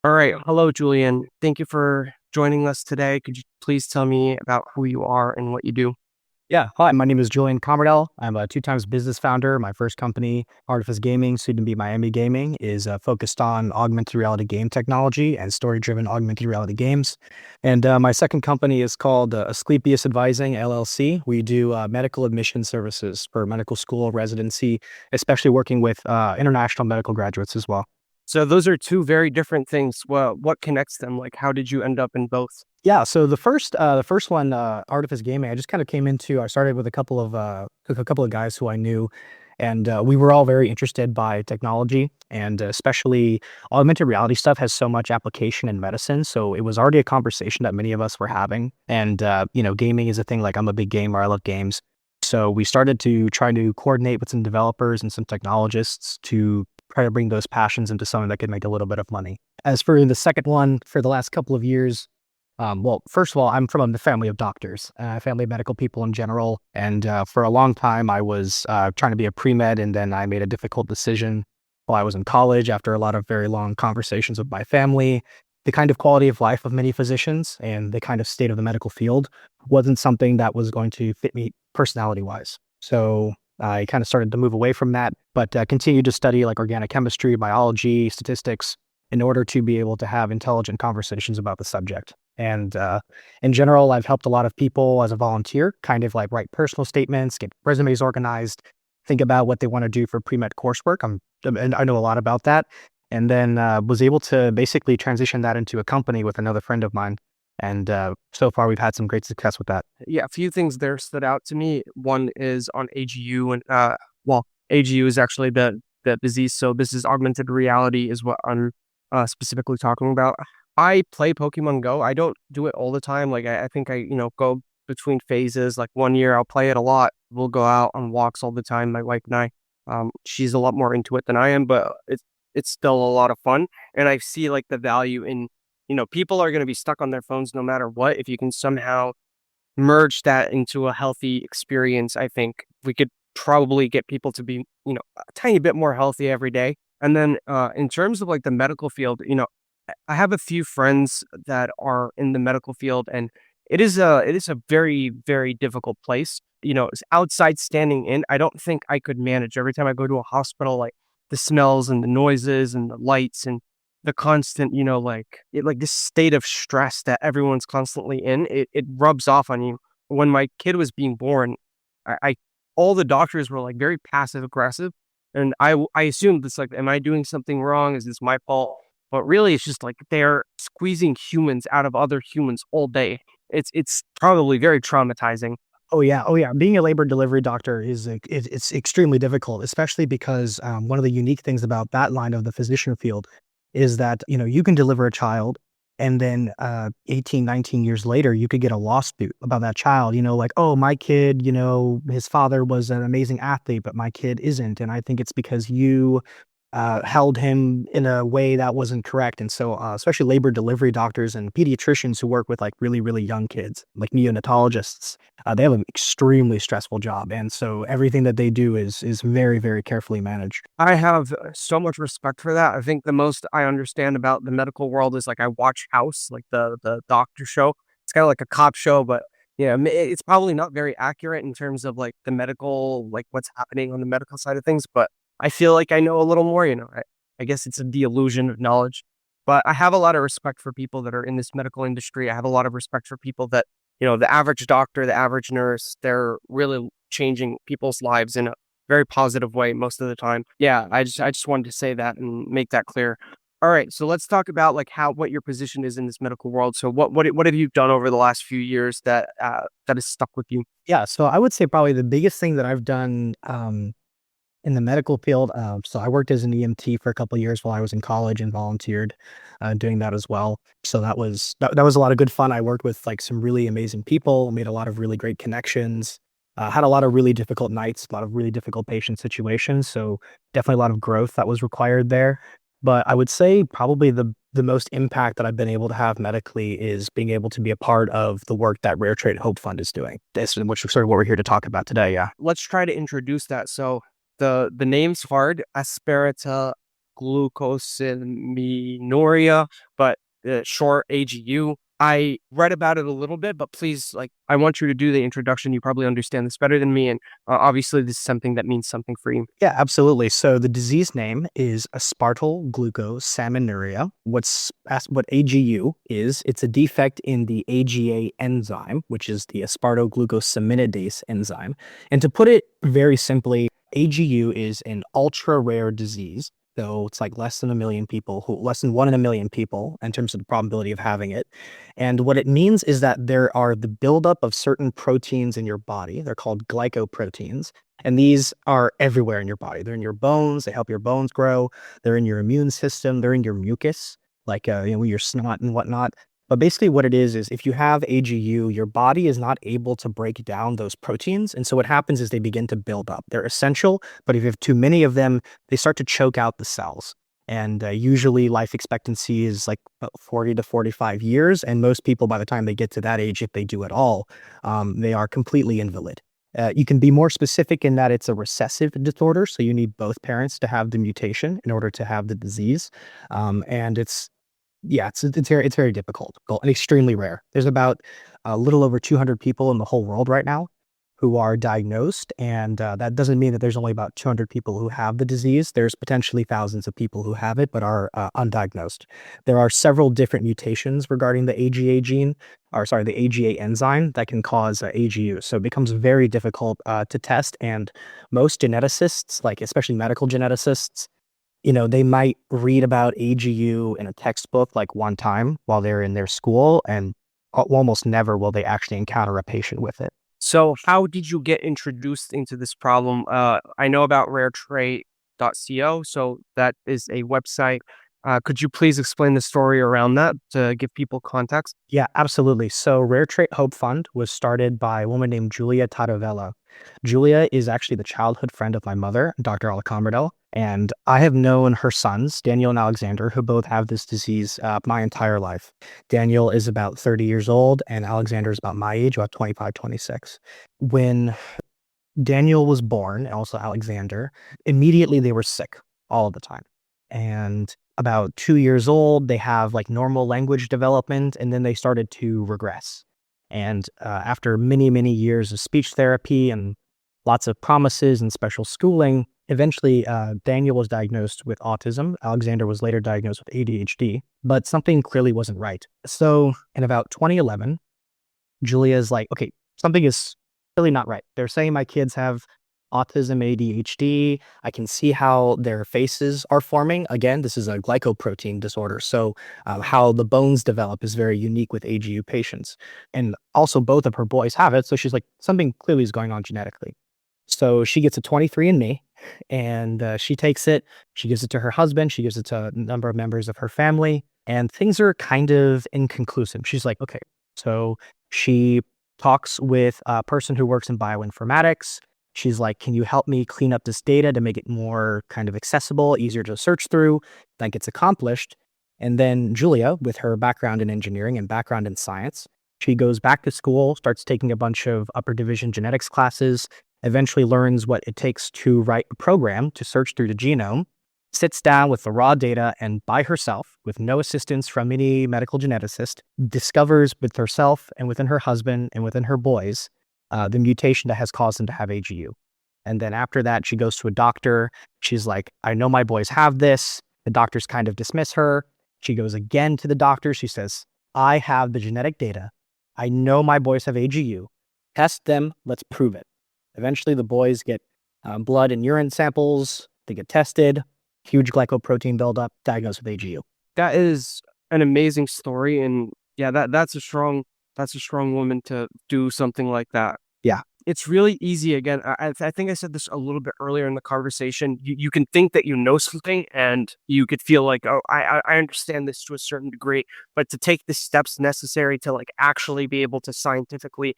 All right. Hello, Julian. Thank you for joining us today. Could you please tell me about who you are and what you do? Yeah. Hi, my name is Julian. I'm a two times business founder. My first company, Artifice Gaming, soon to be Miami Gaming, is focused on augmented reality game technology and story-driven augmented reality games. And my second company is called Asclepius Advising LLC. We do medical admission services for medical school residency, especially working with international medical graduates as well. So those are two very different things. Well, what connects them? Like, how did you end up in both? Yeah, so the first one, Artifice Gaming, I just kind of came into. I started with a couple of guys who I knew, and we were all very interested by technology, and especially augmented reality stuff has so much application in medicine. So it was already a conversation that many of us were having, and gaming is a thing. Like I'm a big gamer, I love games. So we started to try to coordinate with some developers and some technologists to try to bring those passions into something that could make a little bit of money. As for the second one, for the last couple of years. Well, first of all, I'm from a family of doctors, family of medical people in general. And for a long time, I was trying to be a pre-med, and then I made a difficult decision while I was in college after a lot of very long conversations with my family. The kind of quality of life of many physicians and the kind of state of the medical field wasn't something that was going to fit me personality-wise. So I kind of started to move away from that, but continued to study like organic chemistry, biology, statistics, in order to be able to have intelligent conversations about the subject. And in general, I've helped a lot of people as a volunteer, kind of like write personal statements, get resumes organized, think about what they want to do for pre-med coursework. And I know a lot about that. And then was able to basically transition that into a company with another friend of mine. And so far, we've had some great success with that. Yeah, a few things there stood out to me. One is on AGU, and AGU is actually the disease. So this is augmented reality, is what I'm specifically talking about. I play Pokemon Go. I don't do it all the time. Like I think I go between phases. Like one year I'll play it a lot. We'll go out on walks all the time. My wife and I. She's a lot more into it than I am, but it's still a lot of fun. And I see like the value in, people are going to be stuck on their phones no matter what. If you can somehow merge that into a healthy experience, I think we could probably get people to be, a tiny bit more healthy every day. And then in terms of like the medical field, I have a few friends that are in the medical field, and it is a very, very difficult place. It's outside standing in. I don't think I could manage every time I go to a hospital, like the smells and the noises and the lights and the constant, like this state of stress that everyone's constantly in. It rubs off on you. When my kid was being born, I all the doctors were like very passive aggressive, and I assumed this, like, am I doing something wrong? Is this my fault? But really, it's just like they're squeezing humans out of other humans all day. It's probably very traumatizing. Oh yeah, oh yeah. Being a labor delivery doctor it's extremely difficult, especially because one of the unique things about that line of the physician field is that you can deliver a child, and then 18, 19 years later, you could get a lawsuit about that child. Like, oh, my kid, his father was an amazing athlete, but my kid isn't, and I think it's because you held him in a way that wasn't correct. And so, especially labor delivery doctors and pediatricians who work with like really, really young kids, like neonatologists, they have an extremely stressful job. And so everything that they do is very, very carefully managed. I have so much respect for that. I think the most I understand about the medical world is like I watch House, like the doctor show. It's kind of like a cop show, but yeah, it's probably not very accurate in terms of like the medical, like what's happening on the medical side of things. But I feel like I know a little more. I guess it's the illusion of knowledge. But I have a lot of respect for people that are in this medical industry. I have a lot of respect for people that, the average doctor, the average nurse, they're really changing people's lives in a very positive way most of the time. Yeah, I just wanted to say that and make that clear. All right, so let's talk about like what your position is in this medical world. So what have you done over the last few years that has stuck with you? Yeah. So I would say probably the biggest thing that I've done in the medical field. So I worked as an EMT for a couple of years while I was in college and volunteered doing that as well. So that was a lot of good fun. I worked with like some really amazing people, made a lot of really great connections, had a lot of really difficult nights, a lot of really difficult patient situations. So definitely a lot of growth that was required there. But I would say probably the most impact that I've been able to have medically is being able to be a part of the work that Rare Trade Hope Fund is doing. This, which is sort of what we're here to talk about today. Yeah. Let's try to introduce that. So the name's hard, Aspartylglucosaminuria. Aspartylglucosaminuria, but short AGU. I read about it a little bit, but please, I want you to do the introduction. You probably understand this better than me, and obviously, this is something that means something for you. Yeah, absolutely. So the disease name is Aspartylglucosaminuria. What AGU is? It's a defect in the AGA enzyme, which is the aspartoglucosaminidase enzyme. And to put it very simply, AGU is an ultra rare disease. So it's like less than 1 million people, less than 1 in 1 million people in terms of the probability of having it. And what it means is that there are the buildup of certain proteins in your body. They're called glycoproteins. And these are everywhere in your body. They're in your bones. They help your bones grow. They're in your immune system. They're in your mucus, like your snot and whatnot. But basically, what it is if you have AGU, your body is not able to break down those proteins. And so what happens is they begin to build up. They're essential, but if you have too many of them, they start to choke out the cells. And usually life expectancy is like about 40 to 45 years. And most people, by the time they get to that age, if they do at all, they are completely invalid. You can be more specific in that it's a recessive disorder, so you need both parents to have the mutation in order to have the disease. And it's very difficult and extremely rare. There's about a little over 200 people in the whole world right now who are diagnosed, and that doesn't mean that there's only about 200 people who have the disease. There's potentially thousands of people who have it but are undiagnosed. There are several different mutations regarding the AGA gene, or sorry, the AGA enzyme that can cause AGU. So it becomes very difficult to test, and most geneticists, like especially medical geneticists, they might read about AGU in a textbook like one time while they're in their school, and almost never will they actually encounter a patient with it. So, how did you get introduced into this problem? I know about raretrait.co, so that is a website. Could you please explain the story around that to give people context? Yeah, absolutely. So Rare Trait Hope Fund was started by a woman named Julia Taravella. Julia is actually the childhood friend of my mother, Dr. Alacamardel, and I have known her sons, Daniel and Alexander, who both have this disease my entire life. Daniel is about 30 years old, and Alexander is about my age, about 25, 26. When Daniel was born, and also Alexander, immediately they were sick all of the time. And about 2 years old, they have like normal language development, and then they started to regress. And after many, many years of speech therapy and lots of promises and special schooling, eventually Daniel was diagnosed with autism. Alexander was later diagnosed with ADHD, but something clearly wasn't right. So in about 2011, Julia's like, okay, something is really not right. They're saying my kids have autism, ADHD. I can see how their faces are forming. Again, this is a glycoprotein disorder. So how the bones develop is very unique with AGU patients. And also both of her boys have it. So she's like, something clearly is going on genetically. So she gets a 23andMe, and she takes it. She gives it to her husband. She gives it to a number of members of her family. And things are kind of inconclusive. She's like, okay. So she talks with a person who works in bioinformatics. She's like, can you help me clean up this data to make it more kind of accessible, easier to search through? That gets accomplished. And then Julia, with her background in engineering and background in science, she goes back to school, starts taking a bunch of upper division genetics classes, eventually learns what it takes to write a program to search through the genome, sits down with the raw data, and by herself, with no assistance from any medical geneticist, discovers with herself and within her husband and within her boys the mutation that has caused them to have AGU. And then after that, she goes to a doctor. She's like, I know my boys have this. The doctors kind of dismiss her. She goes again to the doctor. She says, I have the genetic data. I know my boys have AGU. Test them. Let's prove it. Eventually, the boys get blood and urine samples. They get tested. Huge glycoprotein buildup, diagnosed with AGU. That is an amazing story, and yeah, that's a strong woman to do something like that. Yeah. It's really easy. Again, I think I said this a little bit earlier in the conversation. You can think that you know something, and you could feel like, oh, I understand this to a certain degree, but to take the steps necessary to like actually be able to scientifically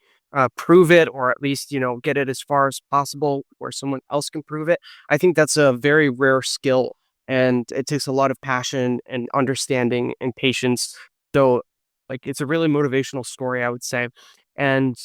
prove it, or at least get it as far as possible where someone else can prove it, I think that's a very rare skill, and it takes a lot of passion and understanding and patience. So, like, it's a really motivational story, I would say. And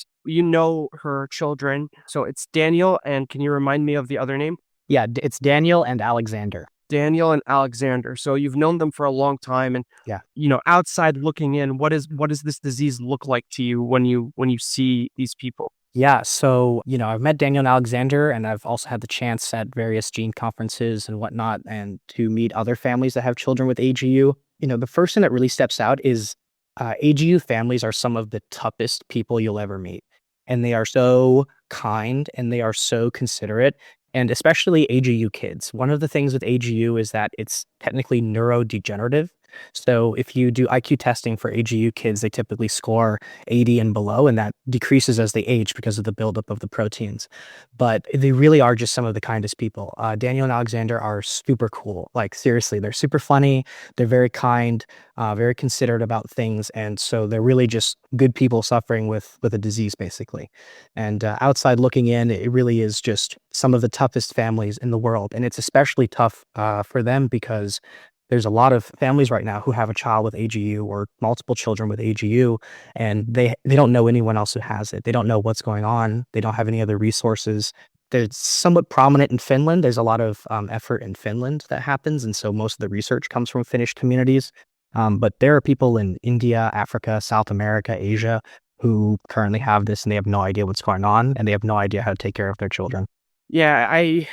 her children. So it's Daniel, and can you remind me of the other name? Yeah, it's Daniel and Alexander. Daniel and Alexander. So you've known them for a long time, and Yeah. outside looking in, what does this disease look like to you when you see these people? Yeah, so, I've met Daniel and Alexander, and I've also had the chance at various gene conferences and whatnot, and to meet other families that have children with AGU. The first thing that really steps out is AGU families are some of the toughest people you'll ever meet. And they are so kind and they are so considerate, and especially AGU kids. One of the things with AGU is that it's technically neurodegenerative. So if you do IQ testing for AGU kids, they typically score 80 and below, and that decreases as they age because of the buildup of the proteins. But they really are just some of the kindest people. Daniel and Alexander are super cool. Like, seriously, they're super funny. They're very kind, very considerate about things. And so they're really just good people suffering with a disease, basically. And outside looking in, it really is just some of the toughest families in the world. And it's especially tough for them because there's a lot of families right now who have a child with AGU or multiple children with AGU, and they don't know anyone else who has it. They don't know what's going on. They don't have any other resources. It's somewhat prominent in Finland. There's a lot of effort in Finland that happens, and so most of the research comes from Finnish communities. But there are people in India, Africa, South America, Asia who currently have this, and they have no idea what's going on, and they have no idea how to take care of their children. Yeah, I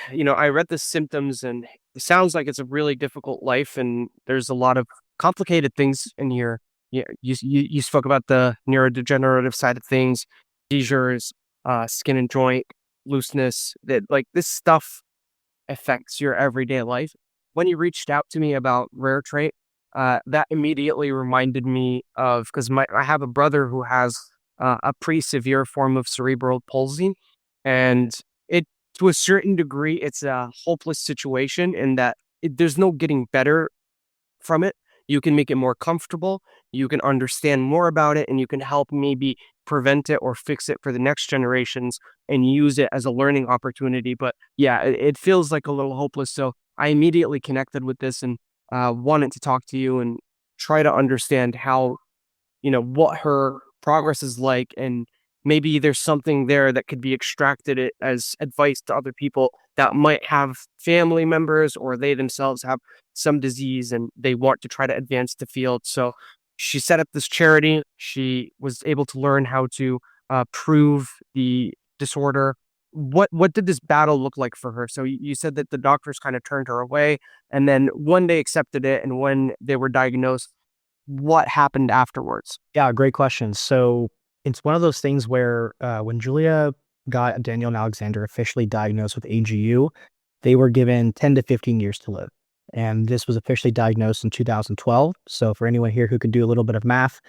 read the symptoms, and it sounds like it's a really difficult life, and there's a lot of complicated things in here. Yeah, you spoke about the neurodegenerative side of things, seizures, skin and joint looseness. That, like, this stuff affects your everyday life. When you reached out to me about rare trait, that immediately reminded me of, because I have a brother who has a pretty severe form of cerebral palsy, and it to a certain degree it's a hopeless situation in that there's no getting better from it. You can make it more comfortable, you can understand more about it, and you can help maybe prevent it or fix it for the next generations and use it as a learning opportunity. But yeah, it feels like a little hopeless. So I immediately connected with this and wanted to talk to you and try to understand how, what her progress is like, and maybe there's something there that could be extracted it as advice to other people that might have family members or they themselves have some disease and they want to try to advance the field. So she set up this charity. She was able to learn how to prove the disorder. What did this battle look like for her? So you said that the doctors kind of turned her away, and then when they accepted it and when they were diagnosed, what happened afterwards? Yeah, great question. So it's one of those things where when Julia got Daniel and Alexander officially diagnosed with AGU, they were given 10 to 15 years to live. And this was officially diagnosed in 2012. So for anyone here who can do a little bit of math,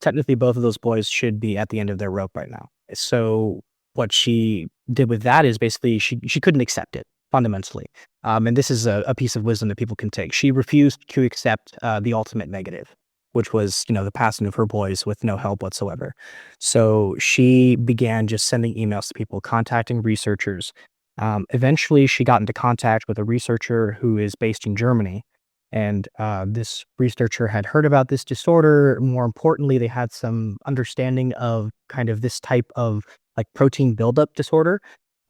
technically both of those boys should be at the end of their rope right now. So what she did with that is basically she couldn't accept it fundamentally. And this is a piece of wisdom that people can take. She refused to accept the ultimate negative, which was, the passing of her boys with no help whatsoever. So she began just sending emails to people, contacting researchers. Eventually, she got into contact with a researcher who is based in Germany. And this researcher had heard about this disorder. More importantly, they had some understanding of kind of this type of like protein buildup disorder.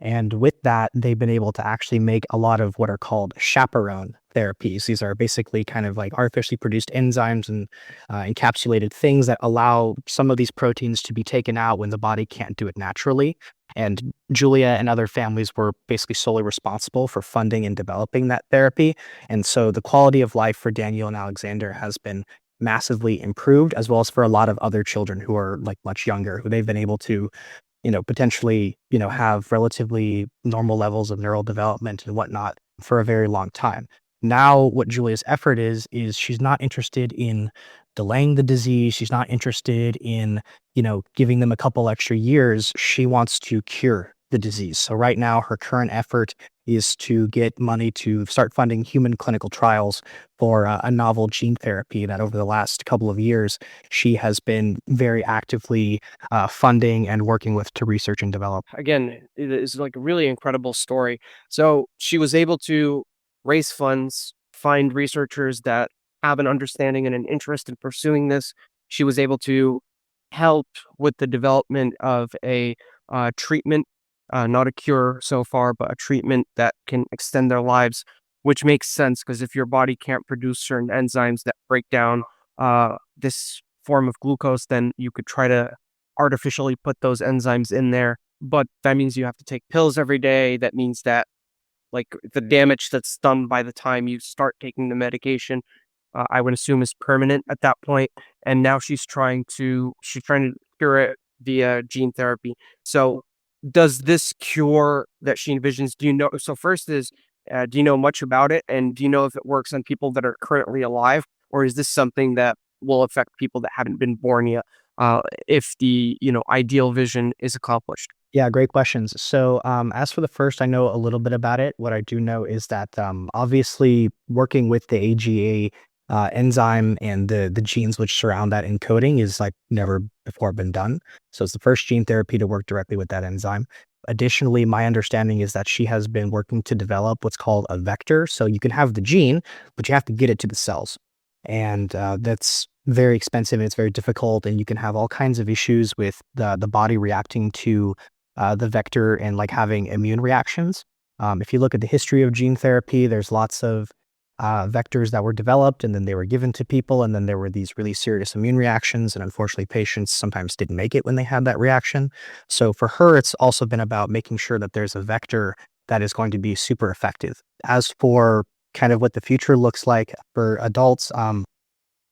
And with that, they've been able to actually make a lot of what are called chaperone therapies. These are basically kind of like artificially produced enzymes and encapsulated things that allow some of these proteins to be taken out when the body can't do it naturally. And Julia and other families were basically solely responsible for funding and developing that therapy. And so the quality of life for Daniel and Alexander has been massively improved, as well as for a lot of other children who are like much younger, who they've been able to potentially, have relatively normal levels of neural development and whatnot for a very long time. Now, what Julia's effort is she's not interested in delaying the disease. She's not interested in, giving them a couple extra years. She wants to cure the disease. So right now, her current effort is to get money to start funding human clinical trials for a novel gene therapy that over the last couple of years, she has been very actively funding and working with to research and develop. Again, it is like a really incredible story. So she was able to raise funds, find researchers that have an understanding and an interest in pursuing this. She was able to help with the development of a treatment, not a cure so far, but a treatment that can extend their lives. which makes sense because if your body can't produce certain enzymes that break down this form of glucose, then you could try to artificially put those enzymes in there. But that means you have to take pills every day. That means that like the damage that's done by the time you start taking the medication, I would assume is permanent at that point. And now she's trying to cure it via gene therapy. So does this cure that she envisions, do you know? So first is, do you know much about it? And do you know if it works on people that are currently alive? Or is this something that will affect people that haven't been born yet? If the, ideal vision is accomplished. Yeah, great questions. So, as for the first, I know a little bit about it. What I do know is that obviously working with the AGA enzyme and the genes which surround that encoding is like never before been done. So it's the first gene therapy to work directly with that enzyme. Additionally, my understanding is that she has been working to develop what's called a vector. So you can have the gene, but you have to get it to the cells, and that's very expensive and it's very difficult. And you can have all kinds of issues with the body reacting to the vector and like having immune reactions. If you look at the history of gene therapy, there's lots of vectors that were developed and then they were given to people, and then there were these really serious immune reactions. And unfortunately, patients sometimes didn't make it when they had that reaction. So for her, it's also been about making sure that there's a vector that is going to be super effective. As for kind of what the future looks like for adults,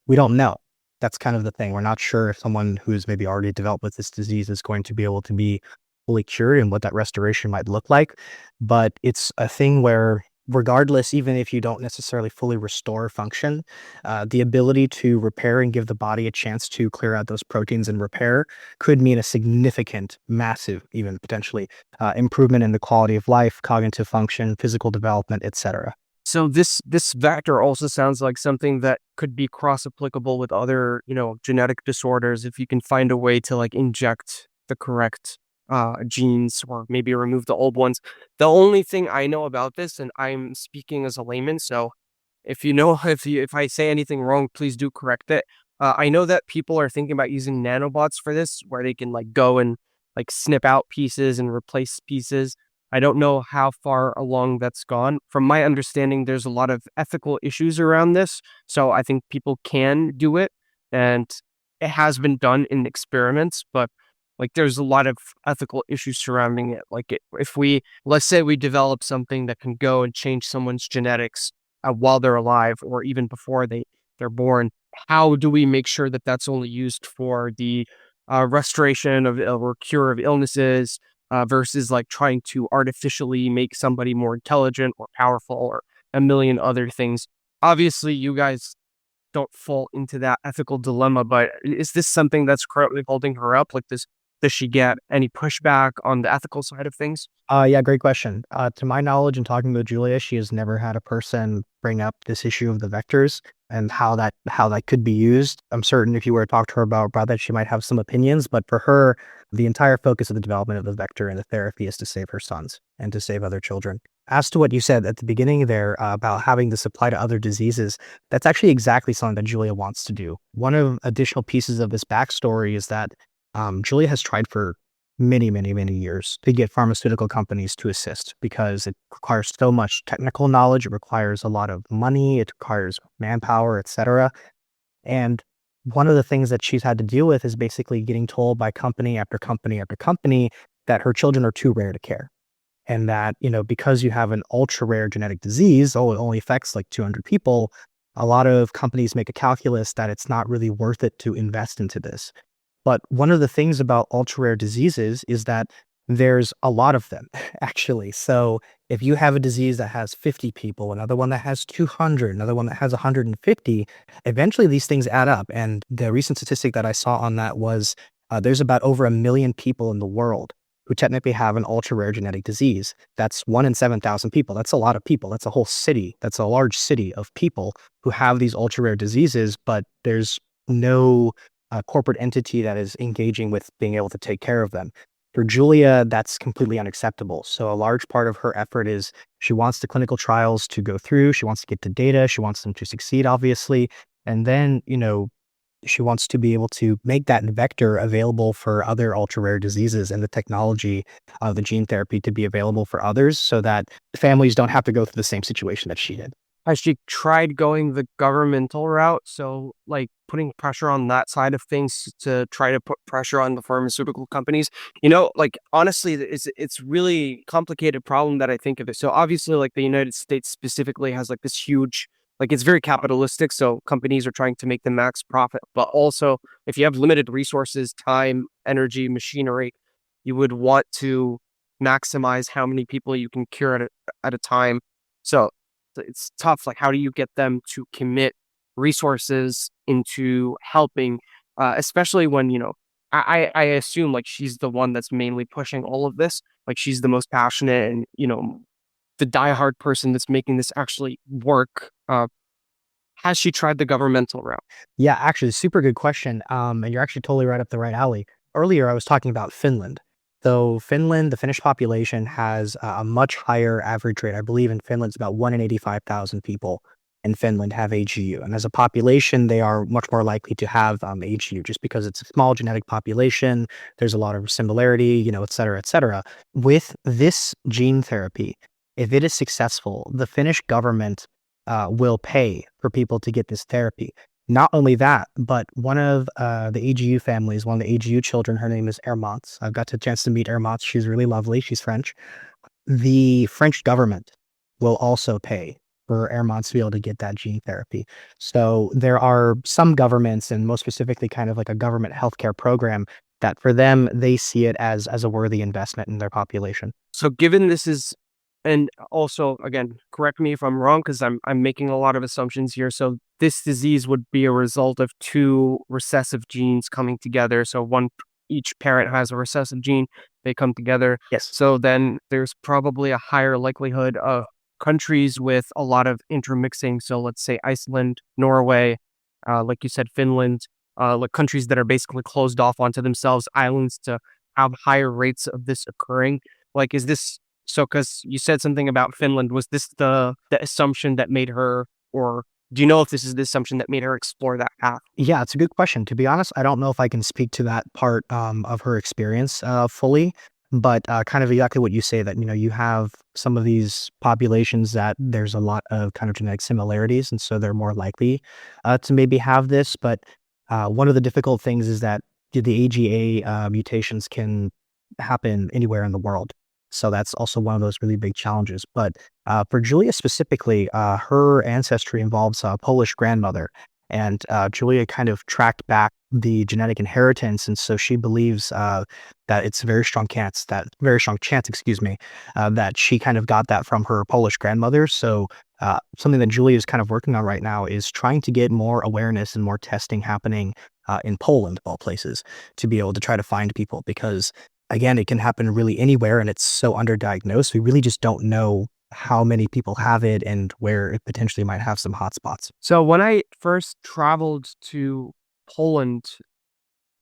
we don't know. That's kind of the thing. We're not sure if someone who's maybe already developed with this disease is going to be able to be fully cured and what that restoration might look like. But it's a thing where, regardless, even if you don't necessarily fully restore function, the ability to repair and give the body a chance to clear out those proteins and repair could mean a significant, massive, even potentially improvement in the quality of life, cognitive function, physical development, etc. So this vector also sounds like something that could be cross applicable with other, genetic disorders if you can find a way to like inject the correct genes or maybe remove the old ones. The only thing I know about this, and I'm speaking as a layman, so if you know if I say anything wrong, please do correct it. I know that people are thinking about using nanobots for this, where they can like go and like snip out pieces and replace pieces. I don't know how far along that's gone. From my understanding, there's a lot of ethical issues around this, so I think people can do it, and it has been done in experiments, but like there's a lot of ethical issues surrounding it. Like if we, let's say we develop something that can go and change someone's genetics while they're alive or even before they're born, how do we make sure that that's only used for the restoration of or cure of illnesses versus like trying to artificially make somebody more intelligent or powerful or a million other things? Obviously, you guys don't fall into that ethical dilemma, but is this something that's currently holding her up? Like this, does she get any pushback on the ethical side of things? Yeah, great question. To my knowledge, and talking with Julia, she has never had a person bring up this issue of the vectors and how that could be used. I'm certain if you were to talk to her about that, she might have some opinions. But for her, the entire focus of the development of the vector and the therapy is to save her sons and to save other children. As to what you said at the beginning there about having this apply to other diseases, that's actually exactly something that Julia wants to do. One of additional pieces of this backstory is that Julia has tried for many, many, many years to get pharmaceutical companies to assist because it requires so much technical knowledge. It requires a lot of money. It requires manpower, etc. And one of the things that she's had to deal with is basically getting told by company after company after company that her children are too rare to care. And that, because you have an ultra rare genetic disease, it only affects like 200 people. A lot of companies make a calculus that it's not really worth it to invest into this. But one of the things about ultra rare diseases is that there's a lot of them, actually. So if you have a disease that has 50 people, another one that has 200, another one that has 150, eventually these things add up. And the recent statistic that I saw on that was there's about over 1 million people in the world who technically have an ultra rare genetic disease. That's 1 in 7,000 people. That's a lot of people. That's a whole city. That's a large city of people who have these ultra rare diseases, but there's no corporate entity that is engaging with being able to take care of them. For Julia, that's completely unacceptable. So a large part of her effort is she wants the clinical trials to go through. She wants to get the data. She wants them to succeed, obviously. And then, She wants to be able to make that vector available for other ultra rare diseases and the technology of the gene therapy to be available for others so that families don't have to go through the same situation that she did. Has she tried going the governmental route? So, like putting pressure on that side of things to try to put pressure on the pharmaceutical companies. Like honestly, it's really complicated problem that I think of it. So obviously, like the United States specifically has like this huge, like it's very capitalistic. So companies are trying to make the max profit, but also if you have limited resources, time, energy, machinery, you would want to maximize how many people you can cure at a time. So it's tough. Like, how do you get them to commit resources into helping, especially when, I assume like she's the one that's mainly pushing all of this. Like, she's the most passionate and, the diehard person that's making this actually work. Has she tried the governmental route? Yeah, actually, super good question. And you're actually totally right up the right alley. Earlier, I was talking about Finland. So Finland, the Finnish population has a much higher average rate. I believe in Finland, it's about 1 in 85,000 people in Finland have AGU. And as a population, they are much more likely to have AGU just because it's a small genetic population. There's a lot of similarity, et cetera, et cetera. With this gene therapy, if it is successful, the Finnish government will pay for people to get this therapy. Not only that, but one of the AGU families, one of the AGU children, her name is Hermance. I've got a chance to meet Hermance. She's really lovely. She's French. The French government will also pay for Hermance to be able to get that gene therapy. So there are some governments, and most specifically kind of like a government healthcare program, that for them, they see it as a worthy investment in their population. So given this is, and also again, correct me if I'm wrong, because I'm making a lot of assumptions here. So this disease would be a result of two recessive genes coming together. So each parent has a recessive gene, they come together. Yes. So then there's probably a higher likelihood of countries with a lot of intermixing. So let's say Iceland, Norway, like you said, Finland, like countries that are basically closed off onto themselves, islands, to have higher rates of this occurring. Like, is this so? Because you said something about Finland, was this the assumption that made her, or do you know if this is the assumption that made her explore that path? Yeah, it's a good question. To be honest, I don't know if I can speak to that part of her experience fully, but kind of exactly what you say that, you have some of these populations that there's a lot of kind of genetic similarities, and so they're more likely to maybe have this. But one of the difficult things is that the AGA mutations can happen anywhere in the world. So that's also one of those really big challenges. But for Julia specifically, her ancestry involves a Polish grandmother. And Julia kind of tracked back the genetic inheritance. And so she believes that it's a very strong chance, excuse me, that she kind of got that from her Polish grandmother. So something that Julia is kind of working on right now is trying to get more awareness and more testing happening in Poland, of all places, to be able to try to find people, because again, it can happen really anywhere and it's so underdiagnosed. We really just don't know how many people have it and where it potentially might have some hotspots. So when I first traveled to Poland,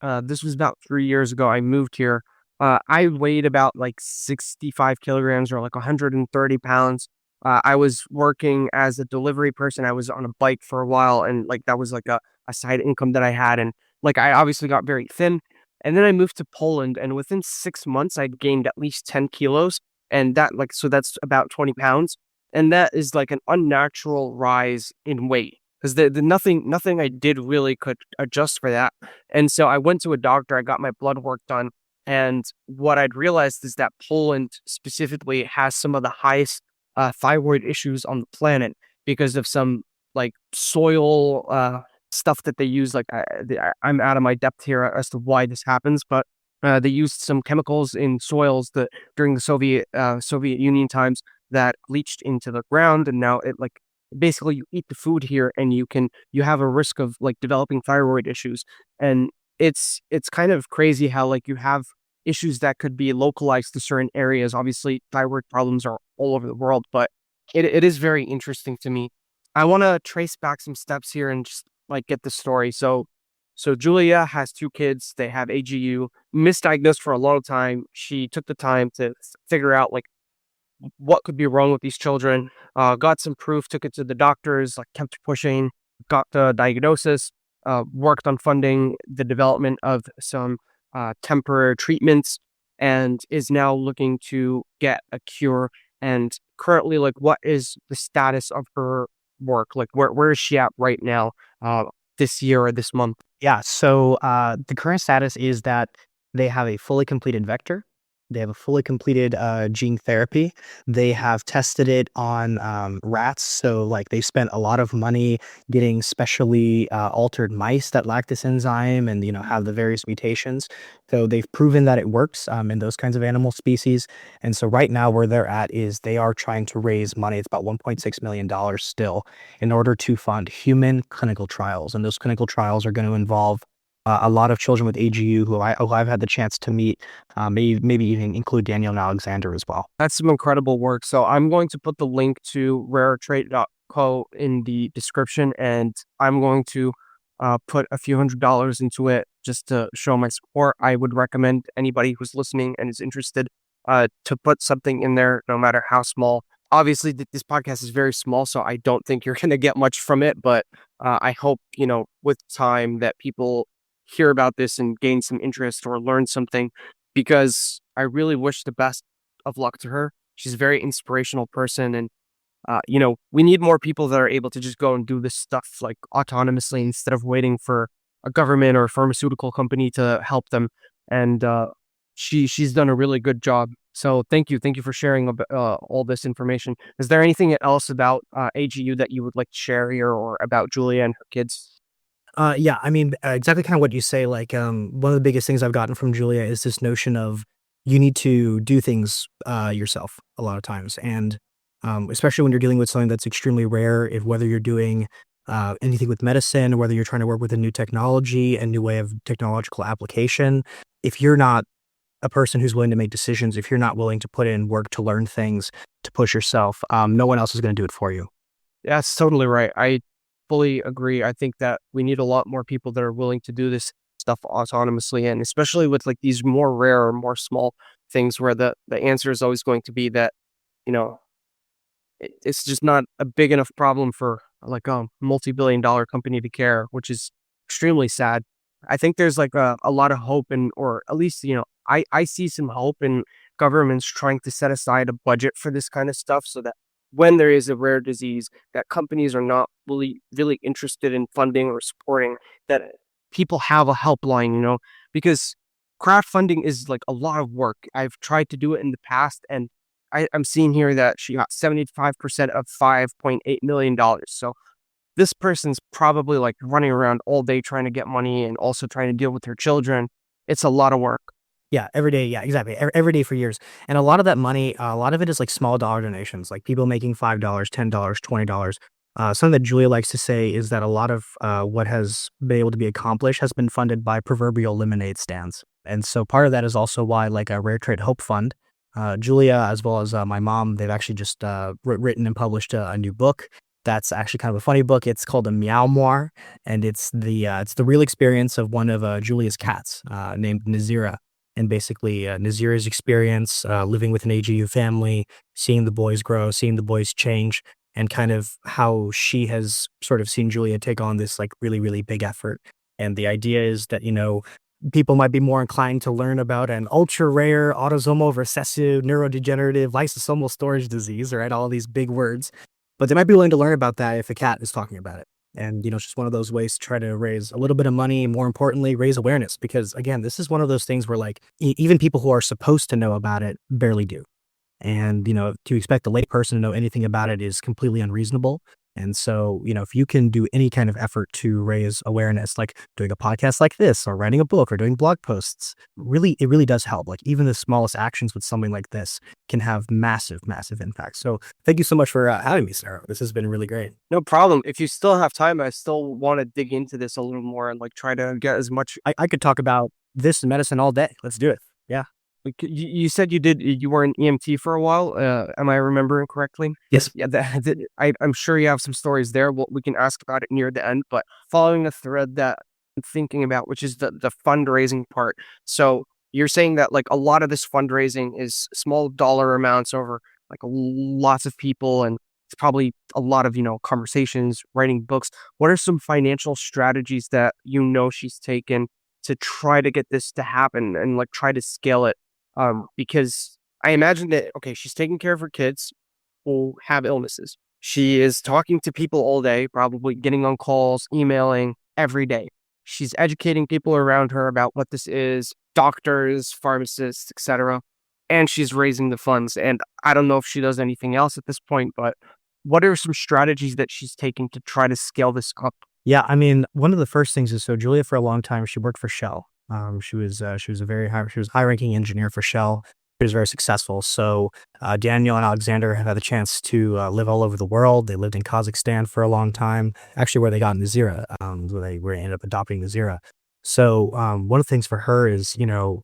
this was about 3 years ago. I moved here. I weighed about like 65 kilograms or like 130 pounds. I was working as a delivery person. I was on a bike for a while, and like that was like a side income that I had. And like I obviously got very thin. And then I moved to Poland, and within 6 months, I'd gained at least 10 kilos. And that, like, so that's about 20 pounds. And that is like an unnatural rise in weight, because nothing I did really could adjust for that. And so I went to a doctor, I got my blood work done. And what I'd realized is that Poland specifically has some of the highest thyroid issues on the planet because of some like soil stuff that they use. Like I'm out of my depth here as to why this happens, but they used some chemicals in soils that during the Soviet Union times that leached into the ground, and now it like basically you eat the food here and you have a risk of like developing thyroid issues. And it's kind of crazy how like you have issues that could be localized to certain areas. Obviously, thyroid problems are all over the world, but it is very interesting to me. I want to trace back some steps here and just like get the story. So Julia has two kids. They have AGU, misdiagnosed for a long time. She took the time to figure out like what could be wrong with these children. Got some proof, took it to the doctors, like kept pushing, got the diagnosis. worked on funding the development of some temporary treatments and is now looking to get a cure. And currently, like, what is the status of her work? Like, where is she at right now, this year or this month? Yeah, so the current status is that they have a fully completed vector. They have a fully completed gene therapy. They have tested it on rats. So, like, they spent a lot of money getting specially altered mice that lack this enzyme and, have the various mutations. So, they've proven that it works in those kinds of animal species. And so, right now, where they're at is they are trying to raise money. It's about $1.6 million still in order to fund human clinical trials. And those clinical trials are going to involve a lot of children with AGU who I've had the chance to meet, maybe even include Daniel and Alexander as well. That's some incredible work. So I'm going to put the link to raretrait.co in the description, and I'm going to put a few $100s into it just to show my support. I would recommend anybody who's listening and is interested to put something in there, no matter how small. Obviously, this podcast is very small, so I don't think you're going to get much from it, but I hope, with time that people hear about this and gain some interest or learn something, because I really wish the best of luck to her. She's a very inspirational person, and we need more people that are able to just go and do this stuff like autonomously instead of waiting for a government or a pharmaceutical company to help them. And she's done a really good job. So thank you for sharing all this information. Is there anything else about AGU that you would like to share here, or about Julia and her kids? Yeah, I mean, exactly kind of what you say. Like, one of the biggest things I've gotten from Julia is this notion of you need to do things yourself a lot of times, and especially when you're dealing with something that's extremely rare. If whether you're doing anything with medicine, whether you're trying to work with a new technology, a new way of technological application, if you're not a person who's willing to make decisions, if you're not willing to put in work to learn things, to push yourself, no one else is going to do it for you. That's totally right. I fully agree. I think that we need a lot more people that are willing to do this stuff autonomously, and especially with like these more rare or more small things where the answer is always going to be that, you know, it's just not a big enough problem for like a multi-billion-dollar company to care, which is extremely sad. I think there's like a lot of hope, and or at least, I see some hope in governments trying to set aside a budget for this kind of stuff, so that when there is a rare disease that companies are not really interested in funding or supporting, that people have a helpline, because crowdfunding is like a lot of work. I've tried to do it in the past, and I'm seeing here that she got 75% of $5.8 million. So this person's probably like running around all day trying to get money and also trying to deal with her children. It's a lot of work. Yeah, every day. Yeah, exactly. Every day for years. And a lot of that money, a lot of it is like small dollar donations, like people making $5, $10, $20. Something that Julia likes to say is that a lot of what has been able to be accomplished has been funded by proverbial lemonade stands. And so part of that is also why, like, a Rare Trade Hope Fund, Julia, as well as my mom, they've actually just written and published a new book. That's actually kind of a funny book. It's called a Meow Moir, and it's the real experience of one of Julia's cats named Nazira. And basically, Nazira's experience living with an AGU family, seeing the boys grow, seeing the boys change, and kind of how she has sort of seen Julia take on this like really, really big effort. And the idea is that, people might be more inclined to learn about an ultra rare autosomal recessive neurodegenerative lysosomal storage disease, right? All these big words, but they might be willing to learn about that if a cat is talking about it. And, it's just one of those ways to try to raise a little bit of money, more importantly, raise awareness. Because again, this is one of those things where like even people who are supposed to know about it barely do. And, to expect a layperson to know anything about it is completely unreasonable. And so, if you can do any kind of effort to raise awareness, like doing a podcast like this or writing a book or doing blog posts, it really does help. Like even the smallest actions with something like this can have massive, massive impact. So thank you so much for having me, Sarah. This has been really great. No problem. If you still have time, I still want to dig into this a little more and like try to get as much. I could talk about this and medicine all day. Let's do it. Yeah. Like, you said you were an EMT for a while. Am I remembering correctly? Yes. Yeah, I'm sure you have some stories there. We can ask about it near the end. But following the thread that I'm thinking about, which is the fundraising part. So you're saying that like a lot of this fundraising is small dollar amounts over like lots of people, and it's probably a lot of, conversations, writing books. What are some financial strategies that she's taken to try to get this to happen and like try to scale it? Because I imagine that, okay, she's taking care of her kids who have illnesses. She is talking to people all day, probably getting on calls, emailing every day. She's educating people around her about what this is, doctors, pharmacists, etc. And she's raising the funds. And I don't know if she does anything else at this point, but what are some strategies that she's taking to try to scale this up? Yeah, I mean, one of the first things is, so Julia, for a long time, she worked for Shell. She was a high ranking engineer for Shell. She was very successful. So Daniel and Alexander have had the chance to live all over the world. They lived in Kazakhstan for a long time, actually where they got Nazira, where they ended up adopting Nazira. So one of the things for her is,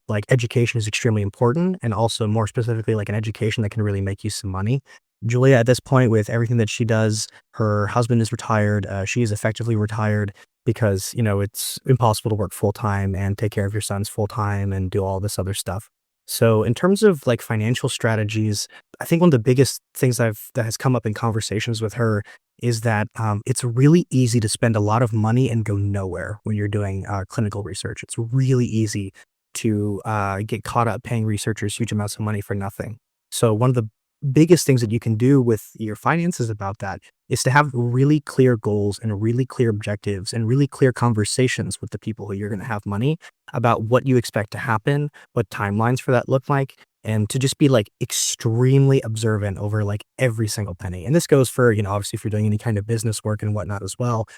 like education is extremely important, and also more specifically, like an education that can really make you some money. Julia, at this point, with everything that she does, her husband is retired. She is effectively retired because, it's impossible to work full time and take care of your sons full time and do all this other stuff. So in terms of like financial strategies, I think one of the biggest things that has come up in conversations with her is that it's really easy to spend a lot of money and go nowhere when you're doing clinical research. It's really easy to get caught up paying researchers huge amounts of money for nothing. So one of the biggest things that you can do with your finances about that is to have really clear goals and really clear objectives and really clear conversations with the people who you're going to have money about what you expect to happen, what timelines for that look like, and to just be like extremely observant over like every single penny. And this goes for, obviously if you're doing any kind of business work and whatnot as well,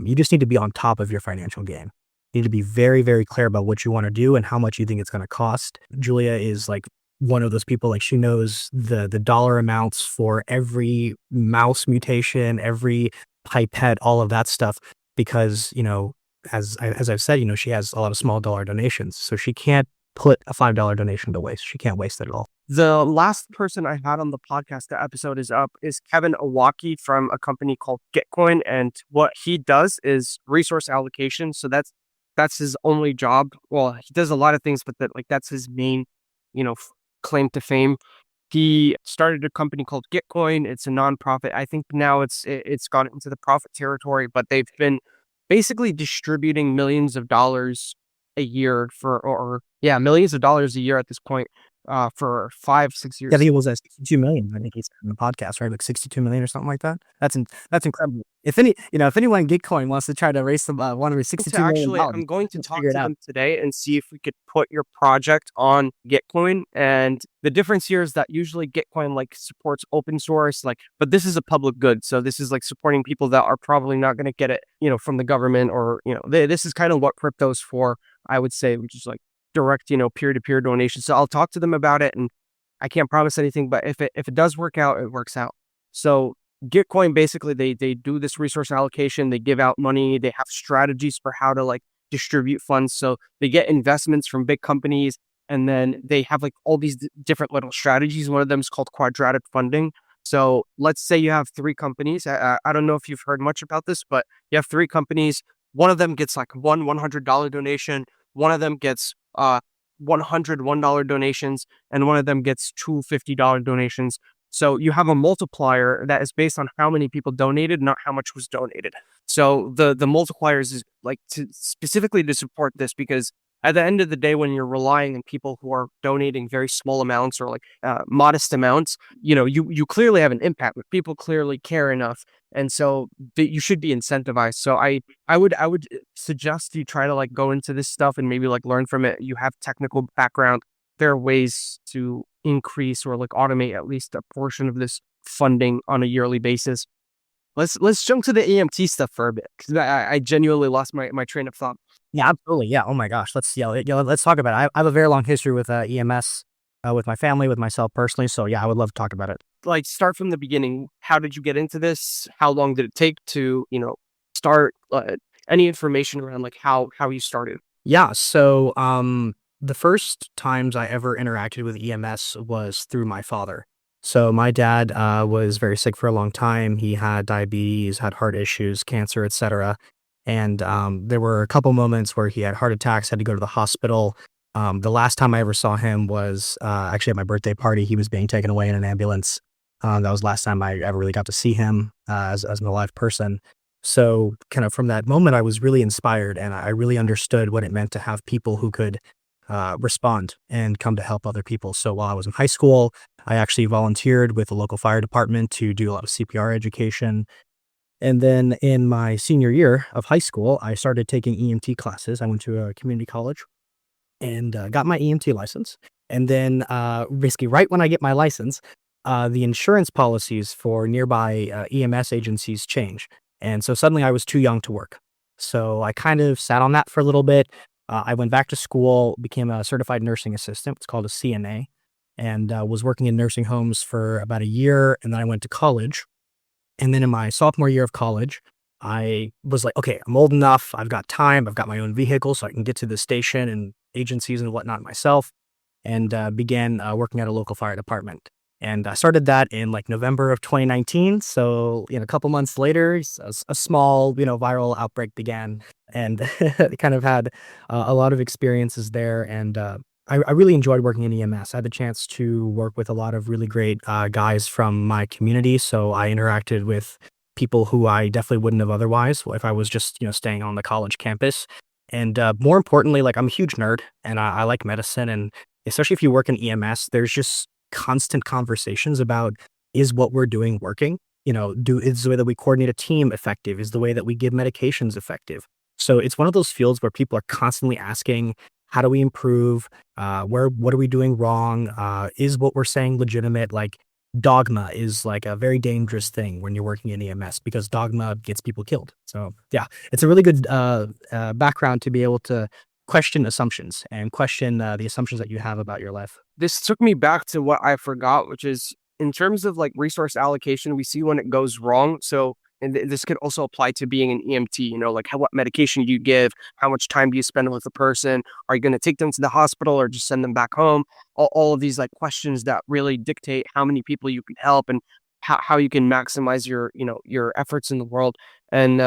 you just need to be on top of your financial game. You need to be very, very clear about what you want to do and how much you think it's going to cost. Julia is like one of those people, like she knows the dollar amounts for every mouse mutation, every pipette, all of that stuff, because, as I've said, she has a lot of small dollar donations. So she can't put a $5 donation to waste. She can't waste it at all. The last person I had on the podcast, the episode is up, is Kevin Owaki from a company called Gitcoin. And what he does is resource allocation. So that's his only job. Well, he does a lot of things, but that's his main, claim to fame. He started a company called Gitcoin. It's a nonprofit. I think now it's gone into the profit territory, but they've been basically distributing millions of dollars a year millions of dollars a year at this point for 5-6 years. Yeah, I think it was at 62 million. I think he's on the podcast, right? Like 62 million or something like that. That's incredible. If anyone in Gitcoin wants to try to raise some, one of 62 million Actually, dollars, I'm going to talk to them today and see if we could put your project on Gitcoin. And the difference here is that usually Gitcoin like supports open source, but this is a public good. So this is like supporting people that are probably not going to get it, from the government, or, this is kind of what crypto's for, I would say, which is like direct, peer-to-peer donations. So I'll talk to them about it, and I can't promise anything, but if it does work out, it works out. So Gitcoin, basically, they do this resource allocation. They give out money. They have strategies for how to like distribute funds. So they get investments from big companies, and then they have like all these different little strategies. One of them is called quadratic funding. So let's say you have 3 companies. I don't know if you've heard much about this, but you have 3 companies. One of them gets like one $100 donation. One of them gets $101 donations, and one of them gets 2 $50 donations. So you have a multiplier that is based on how many people donated, not how much was donated. So the multipliers is like specifically to support this, because at the end of the day, when you're relying on people who are donating very small amounts or like modest amounts, you clearly have an impact, but people clearly care enough. And so you should be incentivized. So I would suggest you try to like go into this stuff and maybe like learn from it. You have technical background. There are ways to increase or like automate at least a portion of this funding on a yearly basis. Let's jump to the EMT stuff for a bit, because I genuinely lost my train of thought. Yeah, absolutely. Yeah. Oh my gosh. Let's talk about it. I have a very long history with EMS, with my family, with myself personally. So yeah, I would love to talk about it. Like, start from the beginning. How did you get into this? How long did it take to, start? Any information around like how you started? Yeah. So the first times I ever interacted with EMS was through my father. So my dad was very sick for a long time. He had diabetes, had heart issues, cancer, etc. And there were a couple moments where he had heart attacks, had to go to the hospital. The last time I ever saw him was actually at my birthday party. He was being taken away in an ambulance. That was the last time I ever really got to see him as an alive person. So, kind of from that moment, I was really inspired, and I really understood what it meant to have people who could respond and come to help other people. So, while I was in high school, I actually volunteered with the local fire department to do a lot of CPR education. And then in my senior year of high school, I started taking EMT classes. I went to a community college and got my EMT license. And then basically, right when I get my license, the insurance policies for nearby EMS agencies change. And so suddenly I was too young to work. So I kind of sat on that for a little bit. I went back to school, became a certified nursing assistant. It's called a CNA, and was working in nursing homes for about a year. And then I went to college. And then in my sophomore year of college, I was like, okay, I'm old enough. I've got time. I've got my own vehicle, so I can get to the station and agencies and whatnot myself, and began working at a local fire department. And I started that in like November of 2019. So, a couple months later, a small, viral outbreak began, and kind of had a lot of experiences there. And I really enjoyed working in EMS. I had the chance to work with a lot of really great guys from my community. So I interacted with people who I definitely wouldn't have otherwise if I was just, staying on the college campus. And more importantly, like I'm a huge nerd and I like medicine. And especially if you work in EMS, there's just constant conversations about, is what we're doing working? Is the way that we coordinate a team effective? Is the way that we give medications effective? So it's one of those fields where people are constantly asking, how do we improve? What are we doing wrong? Is what we're saying legitimate? Like dogma is like a very dangerous thing when you're working in EMS because dogma gets people killed. So yeah, it's a really good background to be able to question assumptions and question the assumptions that you have about your life. This took me back to what I forgot, which is in terms of like resource allocation, we see when it goes wrong. So, and this could also apply to being an EMT, like what medication do you give? How much time do you spend with the person? Are you going to take them to the hospital or just send them back home? All of these like questions that really dictate how many people you can help and how you can maximize your efforts in the world. And